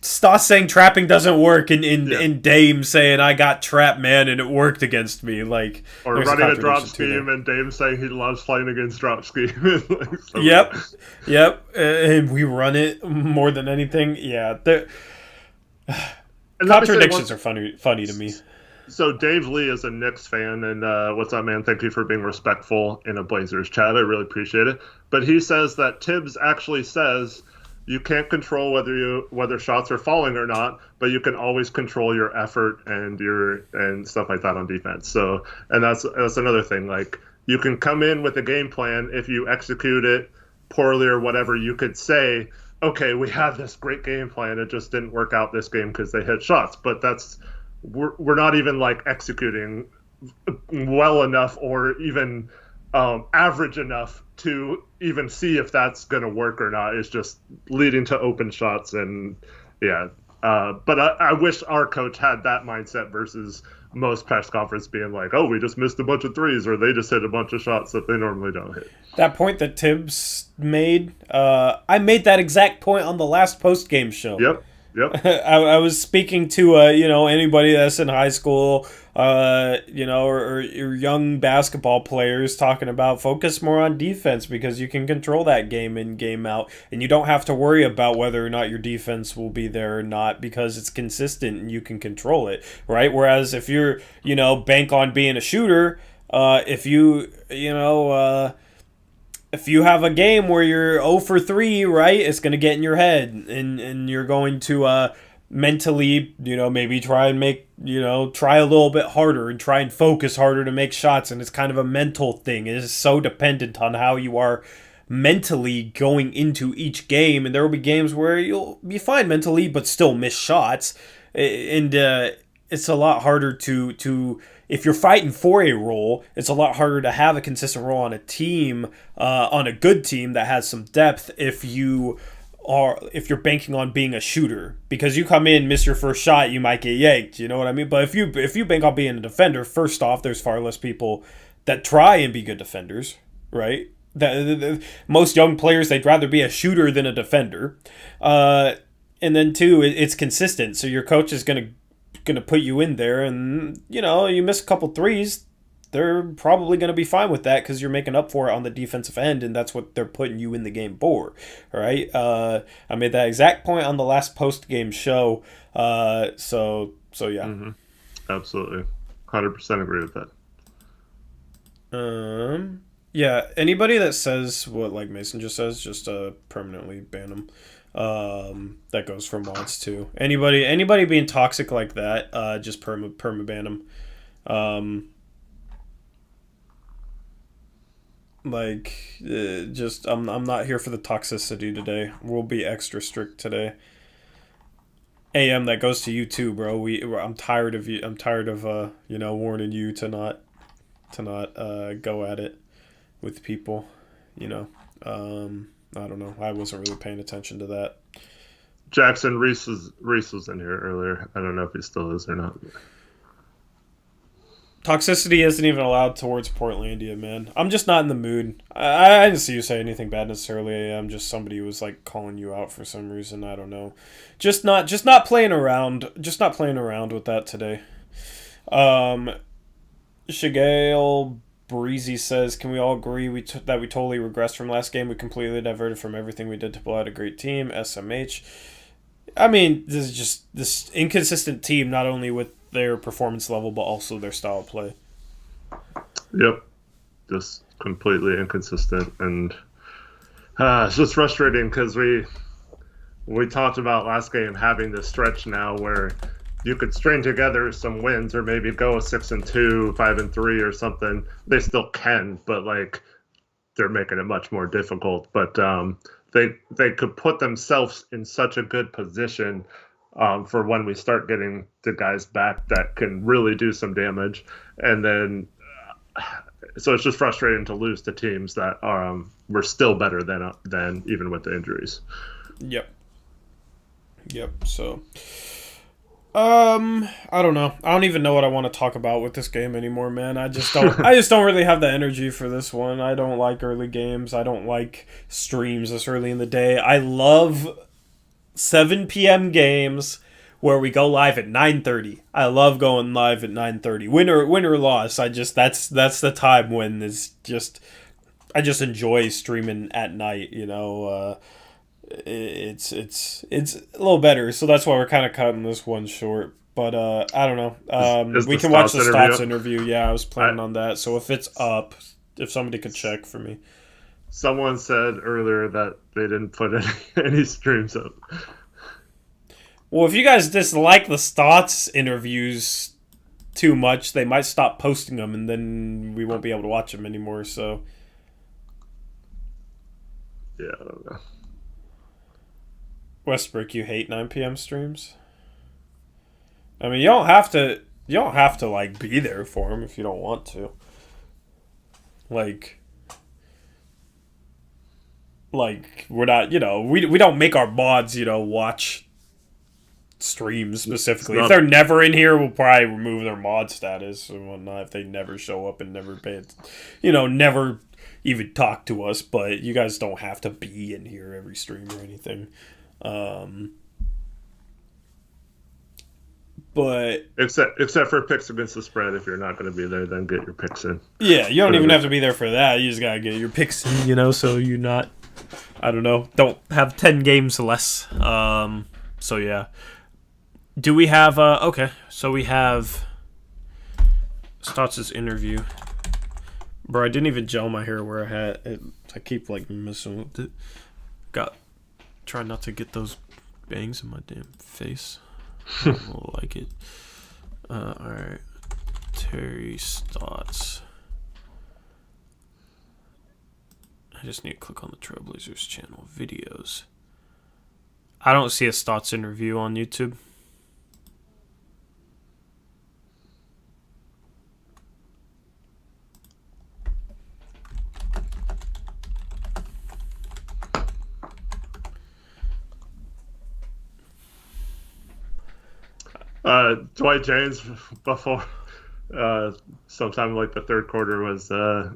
Stotts saying trapping doesn't work and Dame saying I got trapped, man, and it worked against me. Like, or running a drop scheme and Dame saying he loves playing against drop scheme. Yep. And we run it more than anything. Yeah. Contradictions are funny to me. So Dave Lee is a Knicks fan, and what's up, man? Thank you for being respectful in a Blazers chat. I really appreciate it. But he says that Tibbs actually says you can't control whether shots are falling or not, but you can always control your effort and stuff like that on defense. So, and that's another thing. Like, you can come in with a game plan. If you execute it poorly or whatever, you could say, okay, we had this great game plan. It just didn't work out this game because they hit shots. But we're not even like executing well enough or even average enough to even see if that's going to work or not. It's just leading to open shots. And yeah, but I wish our coach had that mindset versus most press conference being like, we just missed a bunch of threes, or they just hit a bunch of shots that they normally don't hit. That point that Tibbs made, I made that exact point on the last post-game show. Yep. I was speaking to anybody that's in high school, or young basketball players, talking about focus more on defense because you can control that game in, game out, and you don't have to worry about whether or not your defense will be there or not because it's consistent and you can control it, right? Whereas if you're bank on being a shooter, if you have a game where you're 0 for 3, right, it's going to get in your head, and you're going to mentally, maybe try and try a little bit harder and try and focus harder to make shots, and it's kind of a mental thing. It is so dependent on how you are mentally going into each game, and there will be games where you'll be fine mentally but still miss shots, and it's a lot harder to if you're fighting for a role, it's a lot harder to have a consistent role on a team, on a good team that has some depth if you're banking on being a shooter. Because you come in, miss your first shot, you might get yanked, you know what I mean? But if you bank on being a defender, first off, there's far less people that try and be good defenders, right? Most young players, they'd rather be a shooter than a defender. And then two, it's consistent. So your coach is going to put you in there, and you miss a couple threes, they're probably going to be fine with that because you're making up for it on the defensive end, and that's what they're putting you in the game for. All right, I made that exact point on the last post-game show. So yeah. Mm-hmm. Absolutely, 100% agree with that. Yeah, anybody that says what like Mason just says, just permanently ban them. That goes for mods too. Anybody being toxic like that, just perma ban them. I'm not here for the toxicity today. We'll be extra strict today. AM, that goes to you too, bro. I'm tired of you. I'm tired of warning you to not go at it with people. I don't know. I wasn't really paying attention to that. Jackson Reese was in here earlier. I don't know if he still is or not. Toxicity isn't even allowed towards Portlandia, man. I'm just not in the mood. I didn't see you say anything bad necessarily. I'm just somebody who was like calling you out for some reason. I don't know. Just not playing around. Just not playing around with that today. Shigale Breezy says, "Can we all agree that we totally regressed from last game? We completely diverted from everything we did to pull out a great team. SMH. I mean, this is just this inconsistent team, not only with their performance level, but also their style of play." Yep. Just completely inconsistent. And it's just frustrating because we talked about last game having this stretch now where you could string together some wins or maybe go 6-2, 5-3 or something. They still can, but like they're making it much more difficult. But they could put themselves in such a good position for when we start getting the guys back that can really do some damage. And then so it's just frustrating to lose to teams that were still better than even with the injuries. Yep. So I don't know. I don't even know what I want to talk about with this game anymore, man. I just don't really have the energy for this one. I don't like early games. I don't like streams this early in the day. I love 7 p.m. games where we go live at 9:30. I love going live at 9:30. Win or loss, that's the time when I just enjoy streaming at night, you know. It's a little better, so that's why we're kind of cutting this one short. But I don't know. We can watch the Stotts interview. Yeah, I was planning on that. So if it's up, if somebody could check for me. Someone said earlier that they didn't put any streams up. Well, if you guys dislike the Stotts interviews too much, they might stop posting them, and then we won't be able to watch them anymore. So yeah, I don't know. Westbrook, you hate 9 p.m. streams? I mean, you don't have to like be there for them if you don't want to. Like we're not, you know, we don't make our mods, you know, watch streams specifically. If they're never in here, we'll probably remove their mod status and whatnot if they never show up and never pay it, you know, never even talk to us. But you guys don't have to be in here every stream or anything. But except for picks against the spread, if you're not going to be there, then get your picks in. Yeah, you don't even have to be there for that. You just gotta get your picks in, you know, so you're not, I don't know, don't have 10 games less. So yeah. Do we have okay? So we have Stotts' interview. Bro, I didn't even gel my hair where I had it. I keep like messing with it. Try not to get those bangs in my damn face. I don't like it. Alright. Terry Stotts. I just need to click on the Trailblazers channel videos. I don't see a Stotts interview on YouTube. Dwight James before sometime like the third quarter was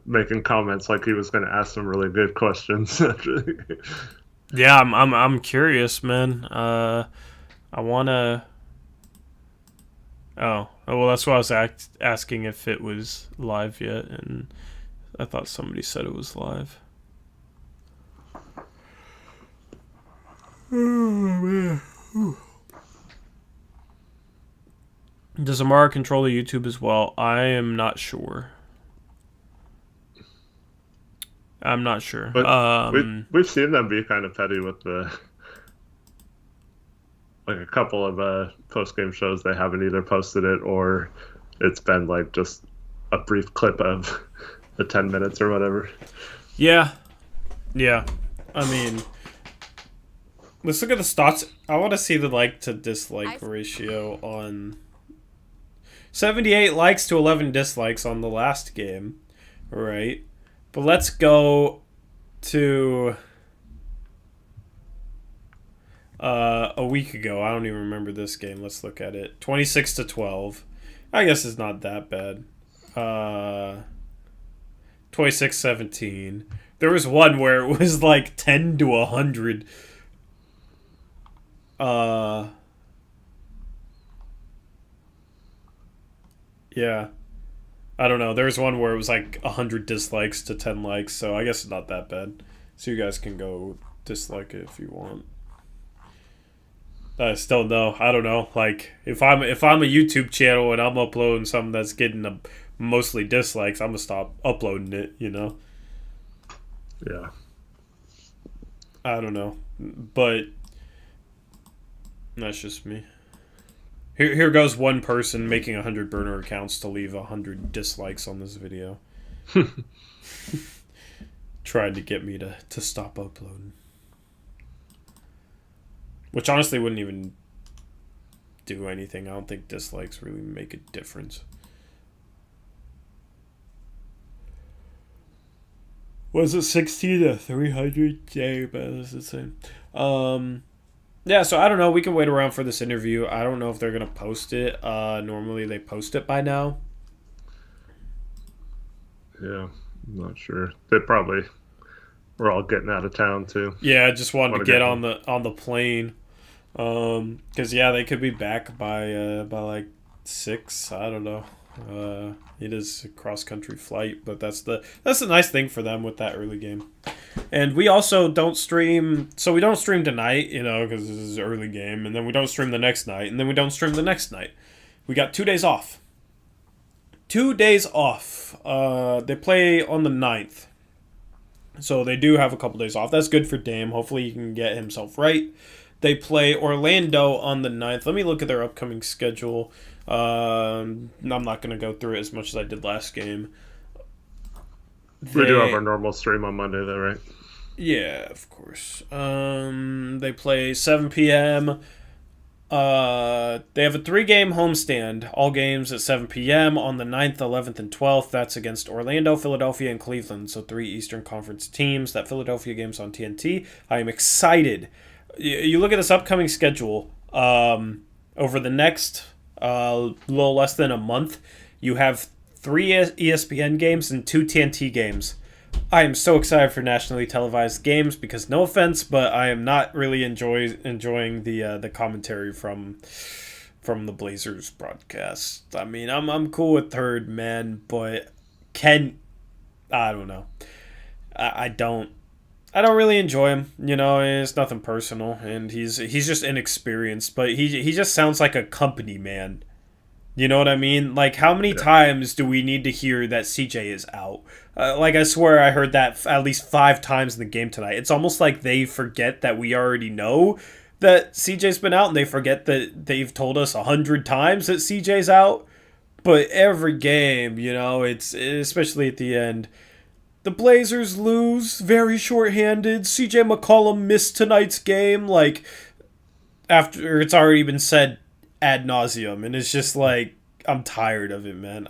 making comments like he was going to ask some really good questions. Yeah, I'm curious, man. I wanna. Oh, well, that's why I was asking if it was live yet, and I thought somebody said it was live. Oh man. Does Amara control the YouTube as well? I am not sure. I'm not sure. But we've seen them be kind of petty with like a couple of post-game shows. They haven't either posted it or it's been like just a brief clip of the 10 minutes or whatever. Yeah. I mean, let's look at the Stotts. I want to see the like to dislike ratio on 78 likes to 11 dislikes on the last game, right? But let's go to a week ago. I don't even remember this game. Let's look at it. 26-12. I guess it's not that bad. 26-17. There was one where it was like 10-100. Yeah. I don't know. There was one where it was like 100 dislikes to 10 likes, so I guess it's not that bad. So you guys can go dislike it if you want. I still know. I don't know. Like if I'm a YouTube channel and I'm uploading something that's getting mostly dislikes, I'm gonna stop uploading it. Yeah. I don't know, but that's just me. Here goes one person making 100 burner accounts to leave 100 dislikes on this video. Trying to get me to stop uploading. Which honestly wouldn't even do anything. I don't think dislikes really make a difference. Was it 60-300? Yeah, but that's the same. Yeah, so I don't know. We can wait around for this interview. I don't know if they're going to post it. Normally they post it by now. Yeah, I'm not sure. They probably were all getting out of town too. Yeah, I just wanted to get on the plane. Because yeah, they could be back by like 6. I don't know. It is a cross country flight, but that's the nice thing for them with that early game. And we also don't stream, so we don't stream tonight, because this is early game, and then we don't stream the next night, and then we don't stream the next night. We got 2 days off. 2 days off. They play on the 9th. So they do have a couple days off. That's good for Dame. Hopefully he can get himself right. They play Orlando on the 9th. Let me look at their upcoming schedule. I'm not going to go through it as much as I did last game. We do have our normal stream on Monday, though, right? Yeah, of course. They play 7 p.m. They have a 3-game homestand. All games at 7 p.m. on the 9th, 11th, and 12th. That's against Orlando, Philadelphia, and Cleveland. So 3 Eastern Conference teams. That Philadelphia game's on TNT. I am excited. You look at this upcoming schedule. Over the next little less than a month, you have 3 ESPN games and 2 TNT games. I am so excited for nationally televised games because, no offense, but I am not really enjoying the commentary from the Blazers broadcast. I mean, I'm cool with Third Man, but I don't know. I don't really enjoy him. It's nothing personal, and he's just inexperienced. But he just sounds like a company man. You know what I mean? Like, how many times do we need to hear that CJ is out? I swear I heard that at least 5 times in the game tonight. It's almost like they forget that we already know that CJ's been out, and they forget that they've told us 100 times that CJ's out. But every game, it's especially at the end, the Blazers lose, very shorthanded. CJ McCollum missed tonight's game, after it's already been said ad nauseum, and it's just like, I'm tired of it, man.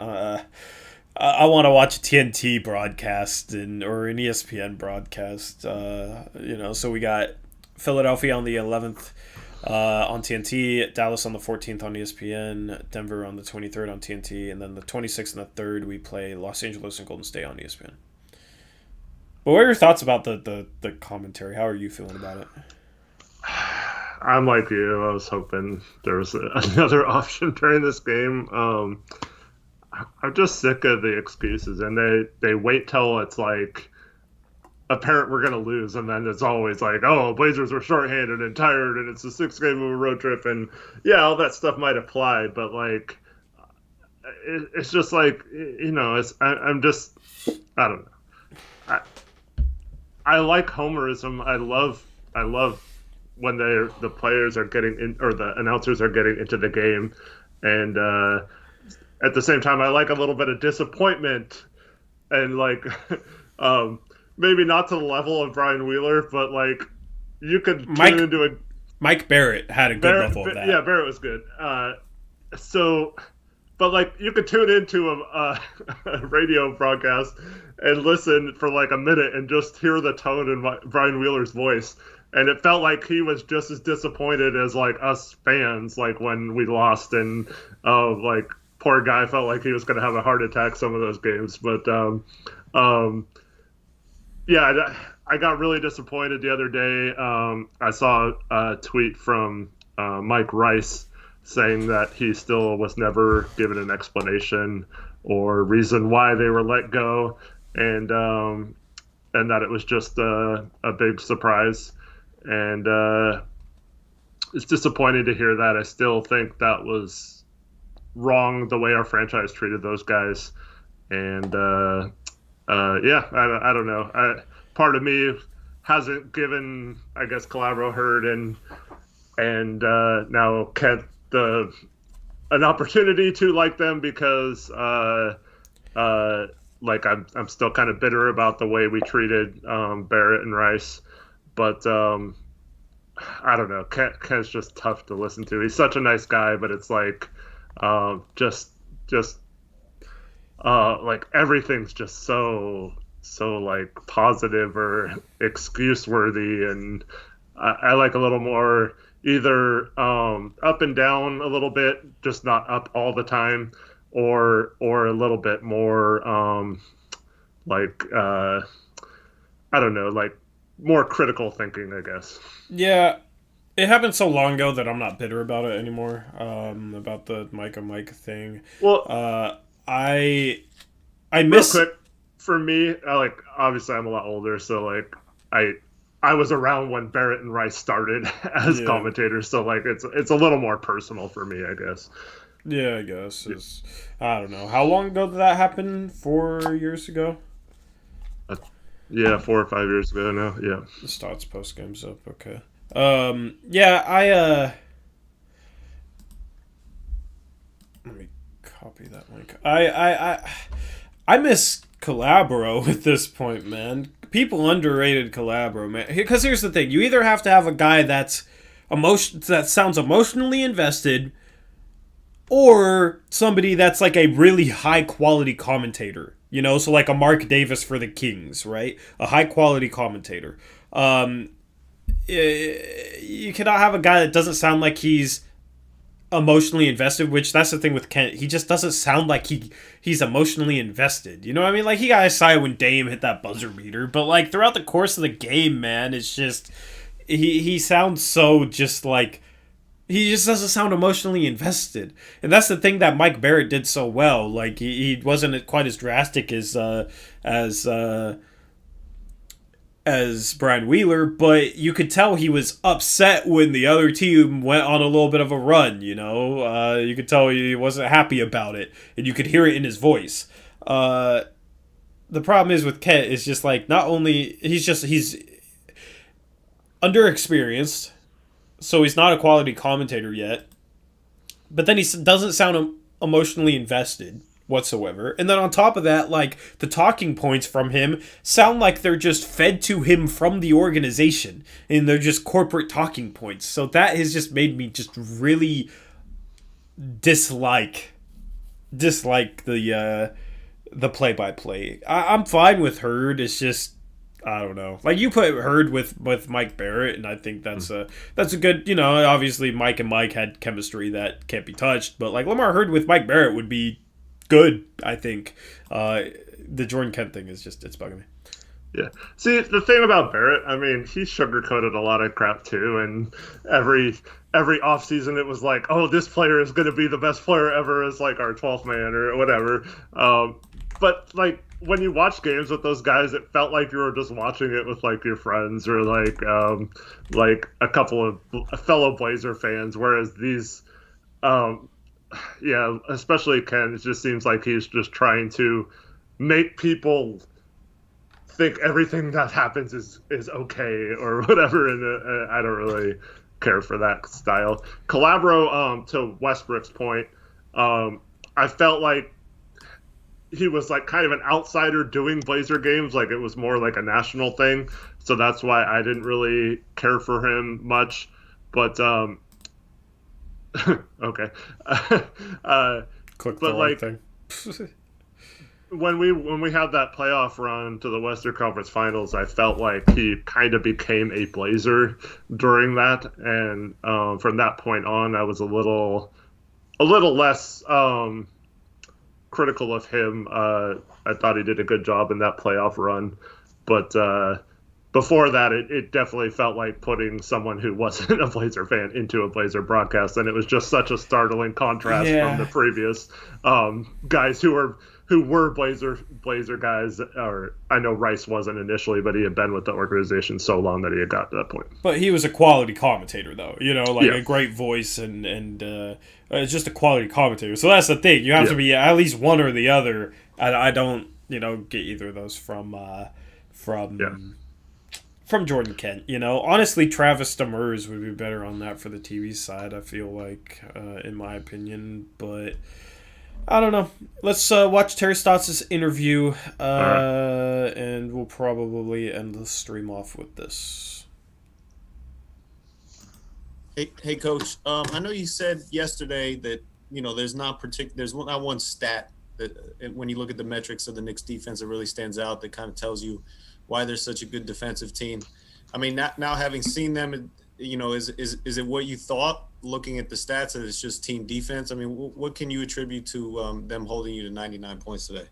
I want to watch a TNT broadcast or an ESPN broadcast. So we got Philadelphia on the 11th on TNT, Dallas on the 14th on ESPN, Denver on the 23rd on TNT, and then the 26th and the 3rd we play Los Angeles and Golden State on ESPN. But what are your thoughts about the commentary? How are you feeling about it? I'm like you. I was hoping there was another option during this game. I'm just sick of the excuses, and they wait till it's like apparent we're gonna lose, and then it's always like, oh, Blazers were shorthanded and tired, and it's a 6 game of a road trip, and yeah, all that stuff might apply, but it's just like, I'm just, I don't know. I like homerism. I love when the players are getting in, or the announcers are getting into the game, and at the same time, I like a little bit of disappointment, and maybe not to the level of Brian Wheeler, but you could tune into a. Mike Barrett had a good level of that. Yeah, Barrett was good. But but like you could tune into a radio broadcast and listen for like a minute and just hear the tone in Brian Wheeler's voice, and it felt like he was just as disappointed as like us fans, like when we lost, and like poor guy felt like he was going to have a heart attack some of those games. But yeah, I got really disappointed the other day. I saw a tweet from Mike Rice saying that he still was never given an explanation or reason why they were let go, and that it was just a big surprise. And it's disappointing to hear that. I still think that was wrong, the way our franchise treated those guys. And yeah, I don't know. Part of me hasn't given, I guess, Calabro Hurd and now Kent an opportunity to like them, because like I'm still kind of bitter about the way we treated Barrett and Rice. But I don't know. Kent's just tough to listen to. He's such a nice guy, but it's like just like everything's just so like positive or excuse worthy, and I like a little more either up and down a little bit, just not up all the time, or a little bit more like I don't know, like more critical thinking, I guess. Yeah, it happened so long ago that I'm not bitter about it anymore. About the Mike thing. Well, I miss. Real quick, for me, like obviously I'm a lot older, so like I was around when Barrett and Rice started as commentators, so like it's a little more personal for me, I guess. Yeah, I guess. I don't know. How long ago did that happen? 4 years ago? Yeah, 4 or 5 years ago now. Yeah. The Stotts postgame's up. Okay. Yeah, let me copy that link. I miss Calabro at this point, man. People underrated Calabro, man. Because here's the thing: you either have to have a guy that sounds emotionally invested, or somebody that's like a really high quality commentator. You know, so like a Mark Davis for the Kings, right? A high quality commentator. You cannot have a guy that doesn't sound like he's emotionally invested, which that's the thing with Kent. He just doesn't sound like he's emotionally invested. You know what I mean? Like, he got excited when Dame hit that buzzer beater, but like throughout the course of the game, man, it's just he sounds so just like he just doesn't sound emotionally invested. And that's the thing that Mike Barrett did so well. Like, he wasn't quite as drastic as Brian Wheeler, but you could tell he was upset when the other team went on a little bit of a run, you know? You could tell he wasn't happy about it, and you could hear it in his voice. The problem is with Kent is just like, not only he's underexperienced, so he's not a quality commentator yet, but then he doesn't sound emotionally invested whatsoever. And then on top of that, like, the talking points from him sound like they're just fed to him from the organization, and they're just corporate talking points. So that has just made me just really dislike the play-by-play. I'm fine with Hurd. It's just, I don't know. Like, you put Hurd with Mike Barrett, and I think that's a good, you know, obviously Mike and Mike had chemistry that can't be touched, but like Lamar Hurd with Mike Barrett would be good, I think. The Jordan Kent thing is just, it's bugging me. Yeah. See, the thing about Barrett, I mean, he sugarcoated a lot of crap too, and every offseason it was like, oh, this player is going to be the best player ever as like our 12th man or whatever. But like, when you watch games with those guys, it felt like you were just watching it with like your friends or like a couple of fellow Blazer fans, whereas these yeah, especially Ken, it just seems like he's just trying to make people think everything that happens is okay or whatever, and I don't really care for that style. Calabro, to Westbrook's point, I felt like he was like kind of an outsider doing Blazer games, like it was more like a national thing, so that's why I didn't really care for him much. But okay. Click the but wrong like thing. when we had that playoff run to the Western Conference Finals, I felt like he kind of became a Blazer during that, and from that point on, I was a little less critical of him. I thought he did a good job in that playoff run, but before that, it definitely felt like putting someone who wasn't a Blazer fan into a Blazer broadcast, and it was just such a startling contrast from the previous guys who were Blazer guys. Or I know Rice wasn't initially, but he had been with the organization so long that he had got to that point. But he was a quality commentator, though. A great voice and just a quality commentator. So that's the thing. You have to be at least one or the other. I don't get either of those from Jordan Kent. Honestly, Travis Demers would be better on that for the TV side, I feel like, in my opinion. But I don't know. Let's watch Terry Stotts' interview, and we'll probably end the stream off with this. Hey, Coach. I know you said yesterday that there's not one stat that when you look at the metrics of the Knicks defense that really stands out that kind of tells you why they're such a good defensive team. I mean, now having seen them, is it what you thought looking at the stats that it's just team defense? I mean, what can you attribute to them holding you to 99 points today?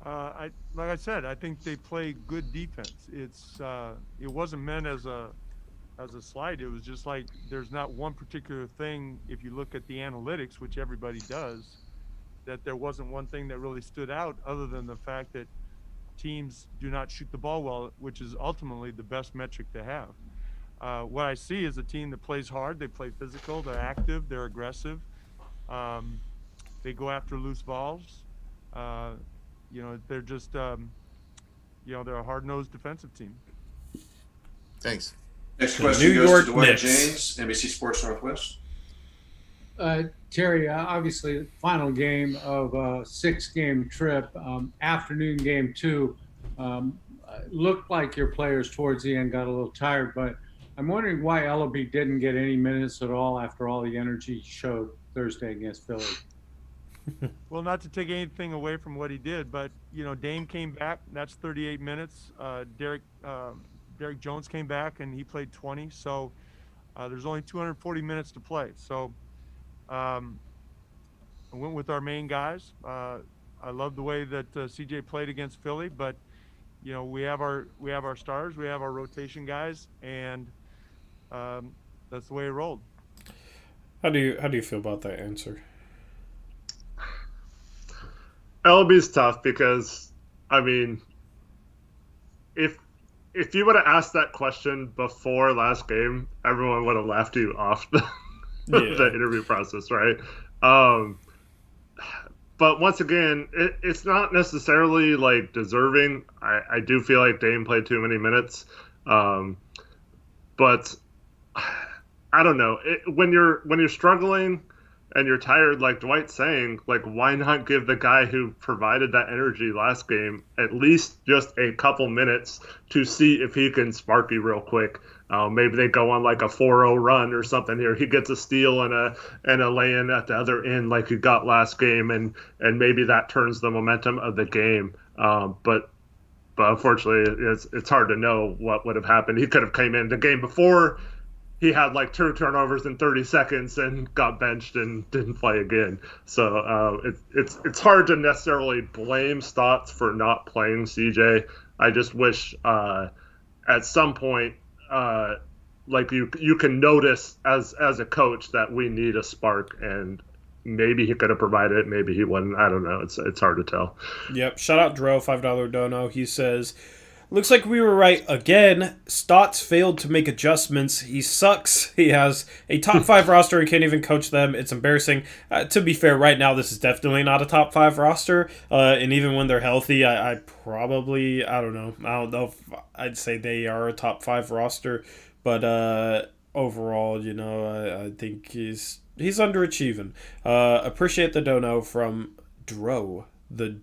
Like I said, I think they play good defense. It wasn't meant as a slight. It was just like there's not one particular thing. If you look at the analytics, which everybody does, that there wasn't one thing that really stood out other than the fact that teams do not shoot the ball well, which is ultimately the best metric to have. What I see is a team that plays hard. They play physical. They're active. They're aggressive. They go after loose balls. They're just, they're a hard-nosed defensive team. Thanks. Next question goes to Dwight James, NBC Sports Northwest. Terry, obviously, final game of a 6-game trip, afternoon game 2. Looked like your players towards the end got a little tired, but I'm wondering why Ellaby didn't get any minutes at all after all the energy he showed Thursday against Philly. Well, not to take anything away from what he did, but Dame came back. That's 38 minutes. Derek Jones came back and he played 20. So there's only 240 minutes to play. So I went with our main guys. I love the way that CJ played against Philly, but we have our stars, we have our rotation guys, and that's the way it rolled. How do you feel about that answer? LB's tough because, I mean, if you would have asked that question before last game, everyone would have laughed you off the interview process, right? But once again, it's not necessarily like deserving. I do feel like Dame played too many minutes, but I don't know. When you're struggling and you're tired, like Dwight's saying, like why not give the guy who provided that energy last game at least just a couple minutes to see if he can spark you real quick? Maybe they go on like a 4-0 run or something here. He gets a steal and a lay-in at the other end like he got last game, and maybe that turns the momentum of the game. But unfortunately, it's hard to know what would have happened. He could have came in the game before. He had like 2 turnovers in 30 seconds and got benched and didn't play again. So it's hard to necessarily blame Stotts for not playing CJ. I just wish at some point, like you can notice as a coach that we need a spark, and maybe he could have provided it, maybe he wouldn't. I don't know. It's hard to tell. Yep. Shout out Dro, $5 dono. He says, looks like we were right again. Stotts failed to make adjustments. He sucks. He has a top 5 roster and can't even coach them. It's embarrassing. To be fair, right now this is definitely not a top 5 roster. And even when they're healthy, I probably, I don't know if I'd say they are a top 5 roster. But overall, I think he's underachieving. Appreciate the dono from Dro. The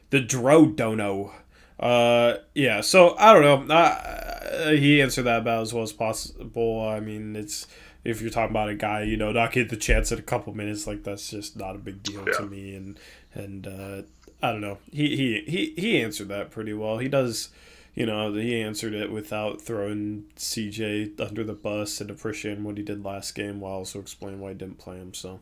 Dro dono. Yeah, so I don't know. He answered that about as well as possible. I mean, it's if you're talking about a guy, not get the chance at a couple minutes, like that's just not a big deal to me. And I don't know. He answered that pretty well. He does, he answered it without throwing CJ under the bus and appreciating what he did last game while also explaining why he didn't play him. So.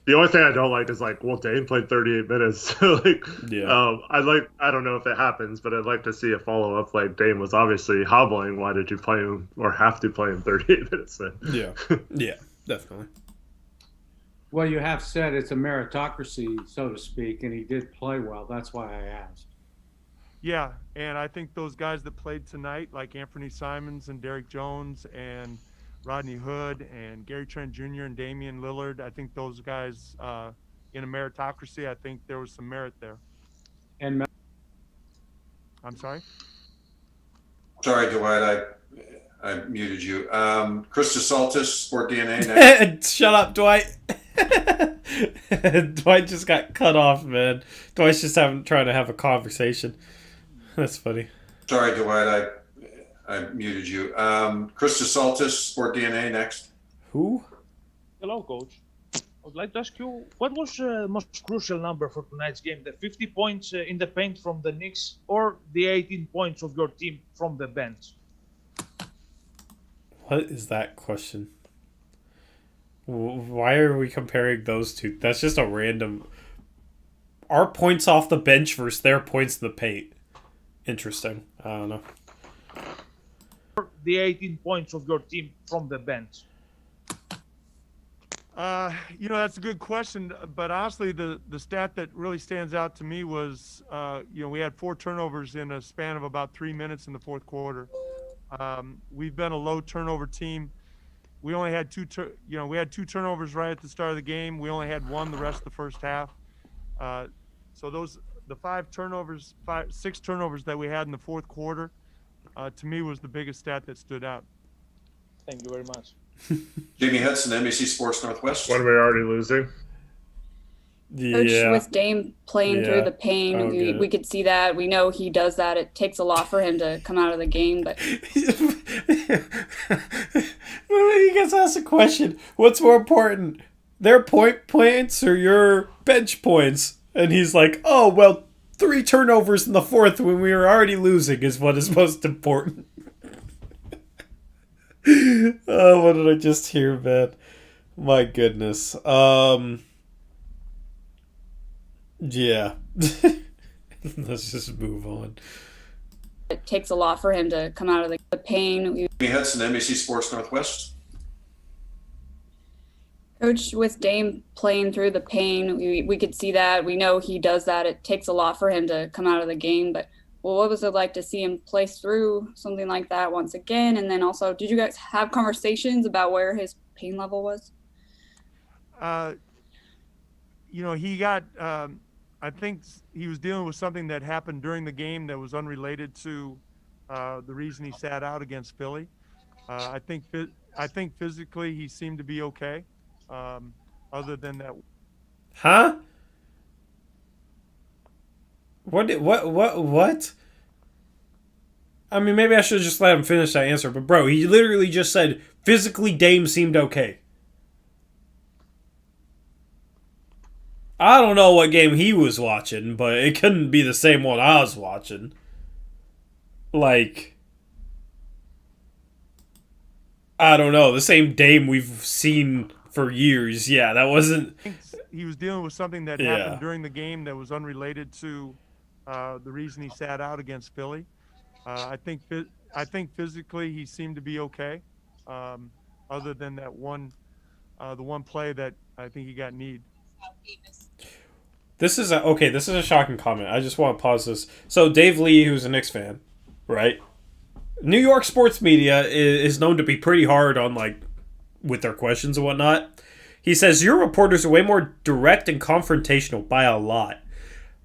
The only thing I don't like is Dame played 38 minutes. I don't know if it happens, but I'd like to see a follow up. Dame was obviously hobbling. Why did you play him or have to play him 38 minutes then? Yeah, definitely. Well, you have said it's a meritocracy, so to speak, and he did play well. That's why I asked. Yeah, and I think those guys that played tonight, like Anthony Simons and Derrick Jones and Rodney Hood and Gary Trent Jr. and Damian Lillard, I think those guys in a meritocracy, I think there was some merit there. And I'm sorry? Sorry, Dwight, I muted you. Chris DeSaltis, Sport DNA. Next. Shut up, Dwight. Dwight just got cut off, man. Dwight's just trying to have a conversation. That's funny. Sorry, Dwight, I muted you. Chris DeSaltis, Sport DNA, next. Who? Hello, Coach. I would like to ask you, what was the most crucial number for tonight's game? The 50 points in the paint from the Knicks or the 18 points of your team from the bench? What is that question? Why are we comparing those two? That's just a random... Our points off the bench versus their points in the paint. Interesting. I don't know. The 18 points of your team from the bench? That's a good question, but honestly, the stat that really stands out to me was, we had 4 turnovers in a span of about 3 minutes in the fourth quarter. We've been a low turnover team. We only had two turnovers right at the start of the game. We only had 1 the rest of the first half. So the 6 turnovers that we had in the fourth quarter, to me was the biggest stat that stood out. Thank you very much. Jamie Hudson, NBC Sports Northwest. When we're already losing. Yeah. With Dame playing through the pain, we could see that. We know he does that. It takes a lot for him to come out of the game, but you guys asked a question. What's more important, their points or your bench points? And he's like, oh, well, 3 turnovers in the fourth when we were already losing is what is most important. Oh, what did I just hear, man? My goodness. Yeah. Let's just move on. it takes a lot for him to come out of the pain. Jamie Hudson, NBC Sports Northwest. Coach, with Dame playing through the pain, we could see that. We know he does that. It takes a lot for him to come out of the game, but what was it like to see him play through something like that once again? And then also, did you guys have conversations about where his pain level was? He got, I think he was dealing with something that happened during the game that was unrelated to the reason he sat out against Philly. I think physically he seemed to be okay. Other than that. Huh? What? I mean, maybe I should have just let him finish that answer, but bro, he literally just said physically Dame seemed okay. I don't know what game he was watching, but it couldn't be the same one I was watching. Like, I don't know, the same Dame we've seen for years. Yeah, that wasn't... He was dealing with something that happened during the game that was unrelated to the reason he sat out against Philly. I think physically he seemed to be okay. Other than that one, the one play that I think he got kneed. This is a shocking comment. I just want to pause this. So Dave Lee, who's a Knicks fan, right? New York sports media is known to be pretty hard on, like, with their questions and whatnot. He says, your reporters are way more direct and confrontational by a lot.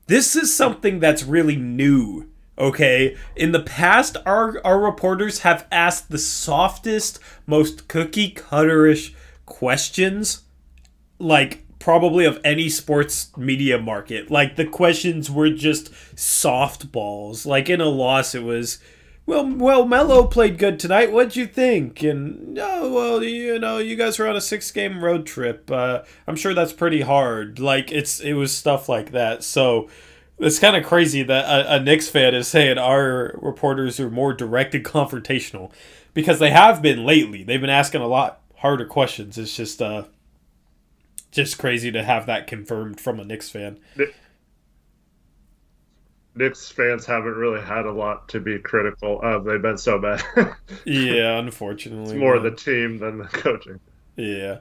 This is something that's really new, okay? In the past, our reporters have asked the softest, most cookie-cutterish questions, like, probably of any sports media market. Like, the questions were just softballs. Like, in a loss, it was, Well, Melo played good tonight. What'd you think? And oh, well, you guys were on a 6-game road trip. I'm sure that's pretty hard. Like it was stuff like that. So it's kind of crazy that a Knicks fan is saying our reporters are more direct and confrontational, because they have been lately. They've been asking a lot harder questions. It's just crazy to have that confirmed from a Knicks fan. Knicks fans haven't really had a lot to be critical of. They've been so bad. Yeah, unfortunately. It's more the team than the coaching. Yeah.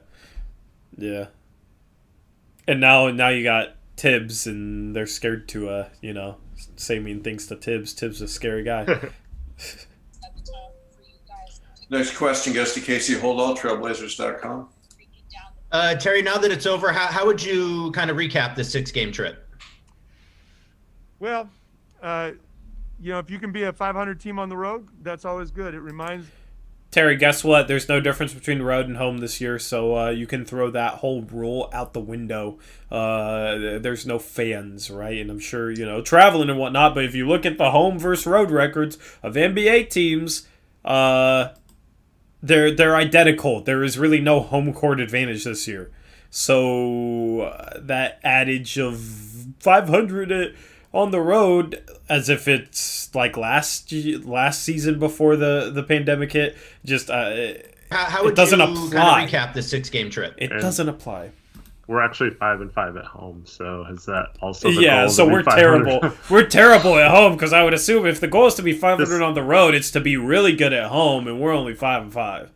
And now you got Tibbs, and they're scared to say mean things to Tibbs. Tibbs is a scary guy. Next question goes to Casey Holdall, Trailblazers.com. Terry, now that it's over, how would you kind of recap this 6-game trip? Well, if you can be a 500 team on the road, that's always good. It reminds. Terry, guess what? There's no difference between road and home this year, so you can throw that whole rule out the window. There's no fans, right? And I'm sure, traveling and whatnot, but if you look at the home versus road records of NBA teams, they're identical. There is really no home court advantage this year. So that adage of 500 on the road, as if it's like last season before the pandemic hit, just how would it doesn't you apply. kind of recap this 6-game trip? It doesn't apply. We're actually 5-5 at home, so is that also the yeah? goal So to be we're 500? terrible. We're terrible at home, because I would assume if the goal is to be 500 on the road, it's to be really good at home, and we're only 5-5.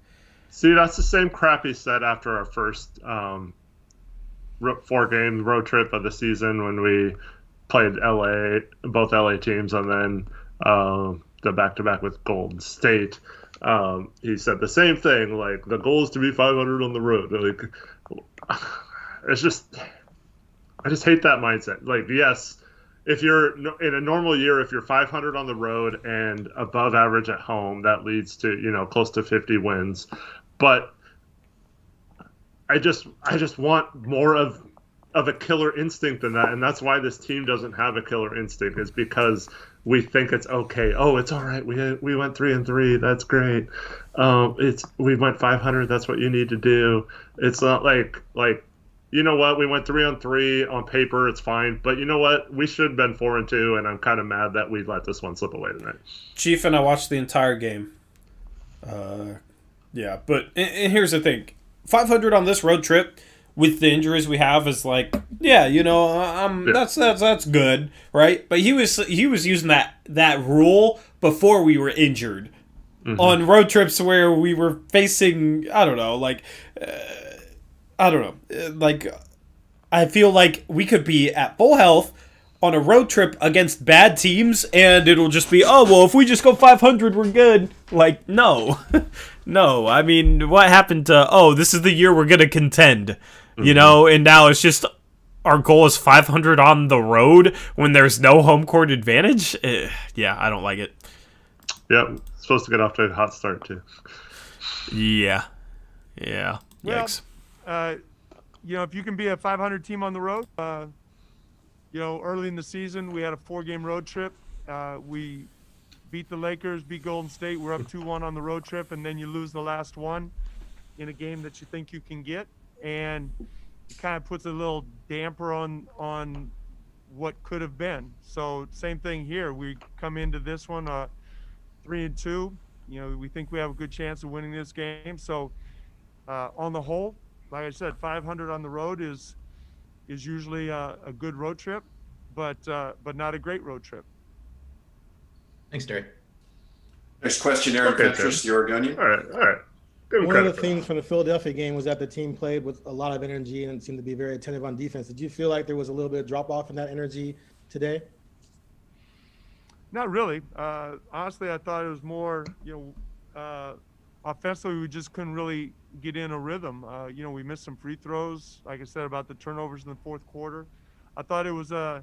See, that's the same crap he said after our first 4-game road trip of the season when we played both LA teams, and then the back-to-back with Golden State. He said the same thing, like the goal is to be 500 on the road. Like, it's just, I just hate that mindset. Like, yes, if you're in a normal year, if you're 500 on the road and above average at home, that leads to close to 50 wins. But I just want more of a killer instinct than that, and that's why this team doesn't have a killer instinct. Is because we think it's okay. Oh, it's all right. We went 3-3. That's great. We went 500. That's what you need to do. It's not like you know what, we went 3-3 on paper. It's fine, but you know what, we should have been 4-2, and I'm kind of mad that we let this one slip away tonight. Chief and I watched the entire game. Yeah, but and here's the thing: 500 on this road trip with the injuries we have is like, that's good, right? But he was using that rule before we were injured on road trips where we were facing, I feel like we could be at full health on a road trip against bad teams, and it'll just be, oh, well, if we just go 500, we're good. Like, no. No, I mean, what happened to, this is the year we're going to contend, and now it's just our goal is 500 on the road when there's no home court advantage? Yeah, I don't like it. Yeah, supposed to get off to a hot start, too. Yeah. Well, Yikes. If you can be a 500 team on the road, early in the season, we had a 4-game road trip. We beat the Lakers, beat Golden State. We're up 2-1 on the road trip, and then you lose the last one in a game that you think you can get. And it kind of puts a little damper on what could have been. So same thing here. We come into this one 3-2. We think we have a good chance of winning this game. So on the whole, like I said, 500 on the road is usually a good road trip, but not a great road trip. Thanks, Terry. Next question, Aaron Petros, the Oregonian. All right. One of the things from the Philadelphia game was that the team played with a lot of energy and seemed to be very attentive on defense. Did you feel like there was a little bit of drop-off in that energy today? Not really. Honestly, I thought it was more, offensively, we just couldn't really get in a rhythm. We missed some free throws, like I said, about the turnovers in the fourth quarter. I thought it was a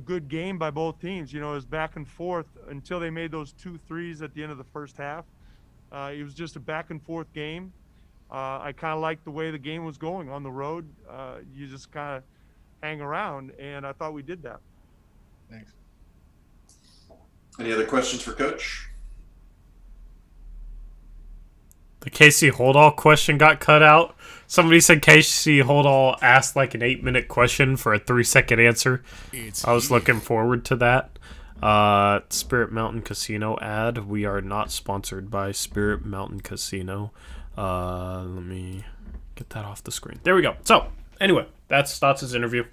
good game by both teams. It was back and forth until they made those 2 threes at the end of the first half. It was just a back and forth game. I kind of liked the way the game was going on the road. You just kind of hang around, and I thought we did that. Thanks. Any other questions for Coach? The Casey Holdall question got cut out. Somebody said Casey Holdall asked like an 8-minute question for a 3-second answer. I was looking forward to that. Spirit Mountain Casino ad. We are not sponsored by Spirit Mountain Casino. Let me get that off the screen. There we go. So, anyway, that's Stotts' interview.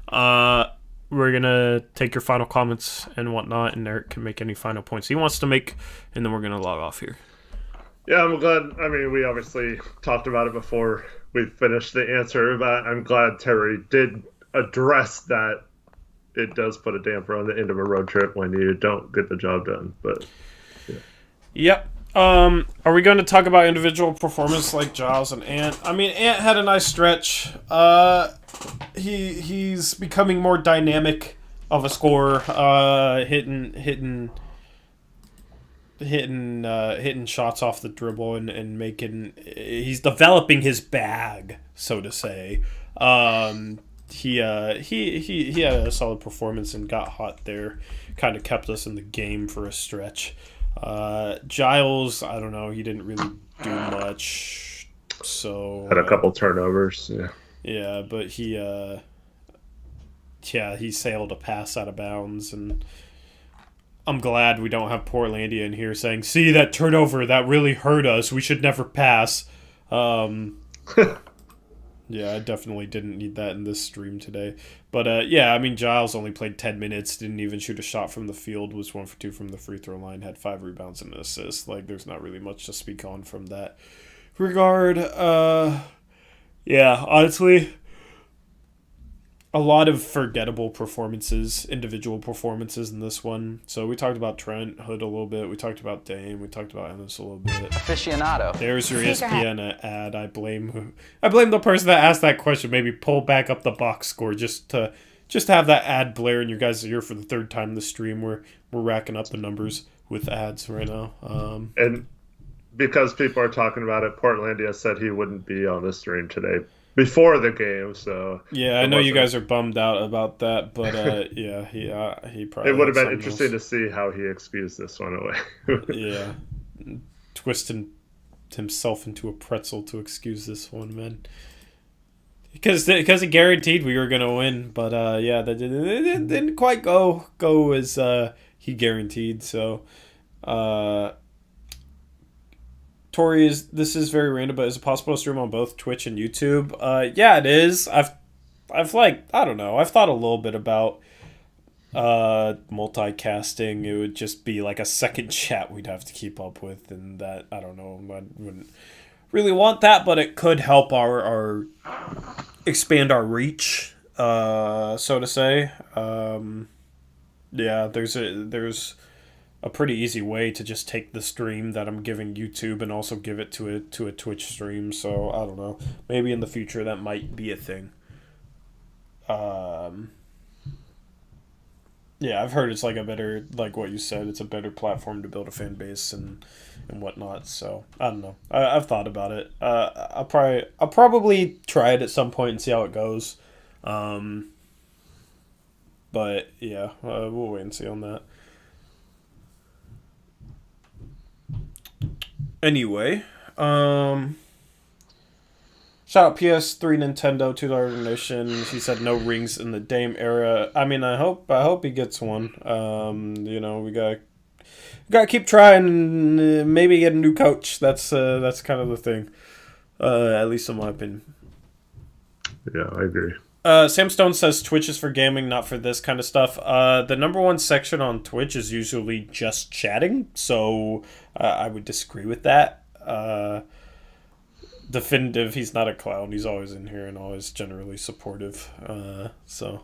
We're going to take your final comments and whatnot, and Eric can make any final points he wants to make, and then we're going to log off here. Yeah, I'm glad. I mean, we obviously talked about it before we finished the answer, but I'm glad Terry did address that it does put a damper on the end of a road trip when you don't get the job done. But yeah. Yep. Are we going to talk about individual performance like Giles and Ant? I mean, Ant had a nice stretch. He's becoming more dynamic of a scorer, hitting shots off the dribble and making. He's developing his bag, so to say. He had a solid performance and got hot there. Kind of kept us in the game for a stretch. Giles, I don't know. He didn't really do much. So had a couple turnovers. Yeah. Yeah, but he sailed a pass out of bounds, and I'm glad we don't have Portlandia in here saying, "See that turnover? That really hurt us. We should never pass." Yeah, I definitely didn't need that in this stream today. But, yeah, I mean, Giles only played 10 minutes, didn't even shoot a shot from the field, was 1 for 2 from the free throw line, had 5 rebounds and an assist. Like, there's not really much to speak on from that regard. Yeah, honestly, a lot of forgettable performances, individual performances in this one. So we talked about Trent Hood a little bit. We talked about Dame. We talked about Ennis a little bit. Aficionado. There's your ESPN ad. I blame the person that asked that question. Maybe pull back up the box score just to have that ad blare in your guys' ear for the third time this stream. We're racking up the numbers with ads right now. And because people are talking about it, Portlandia said he wouldn't be on the stream today before the game, so yeah, I know you guys are bummed out about that, but yeah, he probably. It would have been interesting to see how he excused this one away. Yeah, twisting himself into a pretzel to excuse this one, man. Because he guaranteed we were gonna win, but yeah, that didn't quite go as he guaranteed. So, Tori, this is very random, but is it possible to stream on both Twitch and YouTube? Yeah, it is. I've like, I don't know. I've thought a little bit about multicasting. It would just be like a second chat we'd have to keep up with, and that, I don't know. I wouldn't really want that, but it could help our expand our reach, so to say. Yeah, there's a pretty easy way to just take the stream that I'm giving YouTube and also give it to a Twitch stream. So I don't know. Maybe in the future that might be a thing. Yeah, I've heard it's like a better, like what you said, it's a better platform to build a fan base and whatnot. So I don't know. I've thought about it. I'll probably try it at some point and see how it goes. But yeah, we'll wait and see on that. Anyway, shout out PS3 Nintendo $2 donation. He said no rings in the Dame era. I mean, I hope he gets one. You know, we gotta keep trying. Maybe get a new coach. That's kind of the thing. At least in my opinion. Yeah, I agree. Sam Stone says Twitch is for gaming, not for this kind of stuff. The number one section on Twitch is usually just chatting, so I would disagree with that. Definitive, he's not a clown. He's always in here and always generally supportive. So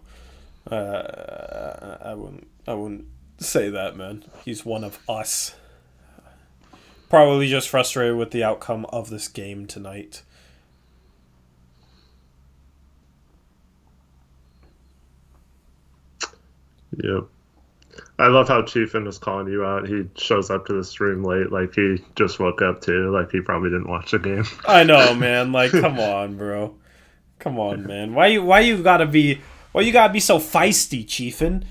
I wouldn't say that, man. He's one of us. Probably just frustrated with the outcome of this game tonight. Yep. I love how Chiefin was calling you out. He shows up to the stream late, like he just woke up too, like he probably didn't watch the game. I know, man. Like, come on, bro. Come on, man. Why you gotta be so feisty, Chiefin?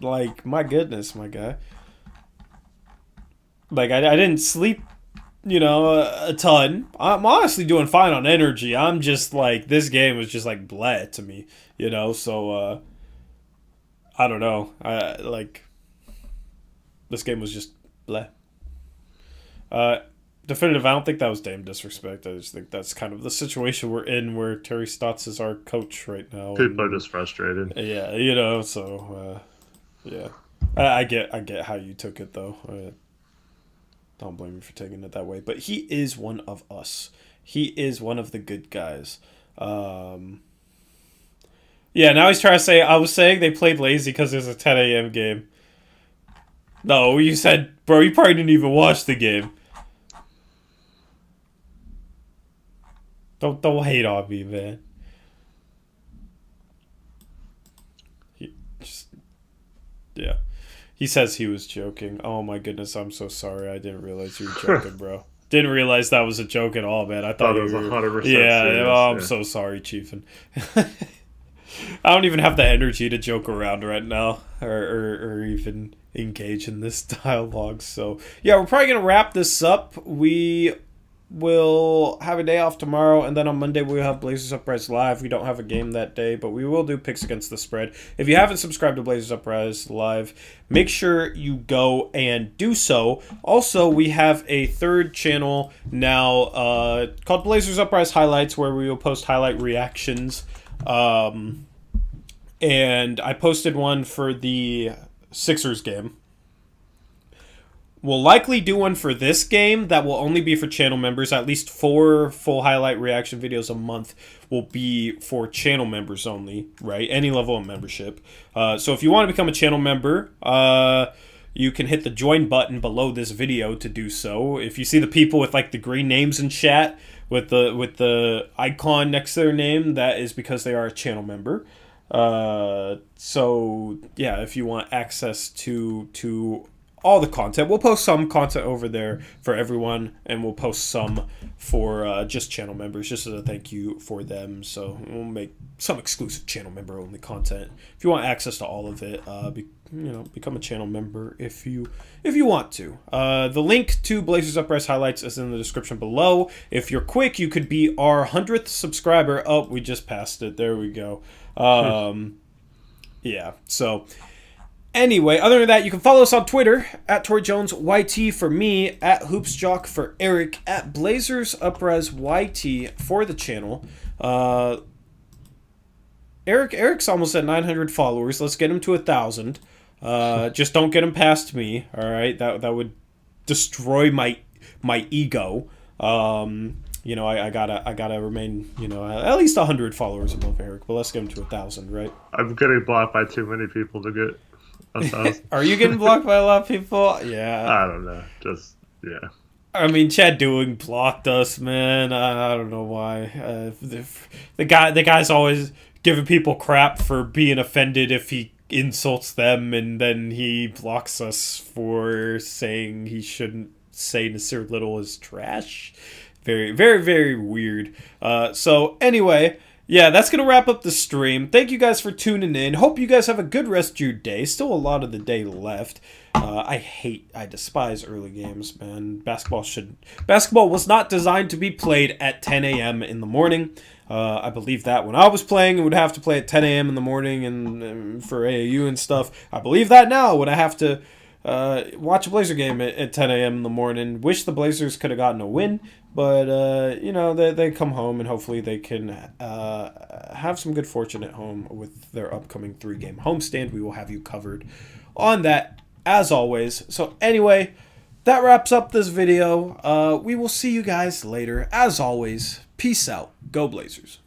Like, my goodness, my guy. Like, I didn't sleep, a ton. I'm honestly doing fine on energy. I'm just, like, this game was just, like, bleh to me, So, I don't know. This game was just bleh. Definitive, I don't think that was damn disrespect. I just think that's kind of the situation we're in where Terry Stotts is our coach right now. People are just frustrated. Yeah, so, yeah. I get how you took it, though. Don't blame me for taking it that way. But he is one of us. He is one of the good guys. Yeah, now he's trying to say, I was saying they played lazy because it was a 10 a.m. game. No, you said, bro, you probably didn't even watch the game. Don't hate on me, man. Yeah. He says he was joking. Oh my goodness, I'm so sorry. I didn't realize you were joking, bro. Didn't realize that was a joke at all, man. I thought it was 100% Yeah, serious, I'm so sorry, Chiefin. I don't even have the energy to joke around right now or even engage in this dialogue. So, yeah, we're probably going to wrap this up. We will have a day off tomorrow, and then on Monday we'll have Blazers Uprise Live. We don't have a game that day, but we will do picks against the spread. If you haven't subscribed to Blazers Uprise Live, make sure you go and do so. Also, we have a third channel now called Blazers Uprise Highlights, where we will post highlight reactions. And I posted one for the Sixers game. We'll likely do one for this game that will only be for channel members. At least 4 full highlight reaction videos a month will be for channel members only, right? Any level of membership. So if you want to become a channel member, you can hit the join button below this video to do so. If you see the people with like the green names in chat with the icon next to their name, that is because they are a channel member. So yeah, if you want access to all the content, we'll post some content over there for everyone, and we'll post some for just channel members, just as a thank you for them. So we'll make some exclusive channel member only content. If you want access to all of it, become a channel member if you want to. The link to Blazers Uprise Highlights is in the description below. If you're quick, you could be our 100th subscriber. Oh, we just passed it. There we go. Yeah, so anyway, other than that, you can follow us on Twitter at TorJonesYT for me, at HoopsJock for Eric, at Blazers Uprise YT for the channel. Eric's almost at 900 followers. Let's get him to 1,000. Just don't get him past me. All right, that would destroy my ego. I gotta remain, at least 100 followers above Eric. But let's get him to 1,000, right? I'm getting blocked by too many people to get 1,000. Are you getting blocked by a lot of people? Yeah. I don't know. Just, yeah. I mean, Chad Doing blocked us, man. I don't know why. The guy's always giving people crap for being offended if he insults them, and then he blocks us for saying he shouldn't say Nasir Little is trash. Very, very, very weird. So anyway, yeah, that's going to wrap up the stream. Thank you guys for tuning in. Hope you guys have a good rest of your day. Still a lot of the day left. I despise early games, man. Basketball was not designed to be played at 10 a.m. in the morning. I believe that when I was playing, it would have to play at 10 a.m. in the morning and for AAU and stuff. I believe that now when I have to watch a Blazer game at 10 a.m. in the morning. Wish the Blazers could have gotten a win, but they come home and hopefully they can have some good fortune at home with their upcoming 3-game homestand. We will have you covered on that as always. So anyway, that wraps up this video. We will see you guys later. As always, peace out. Go Blazers.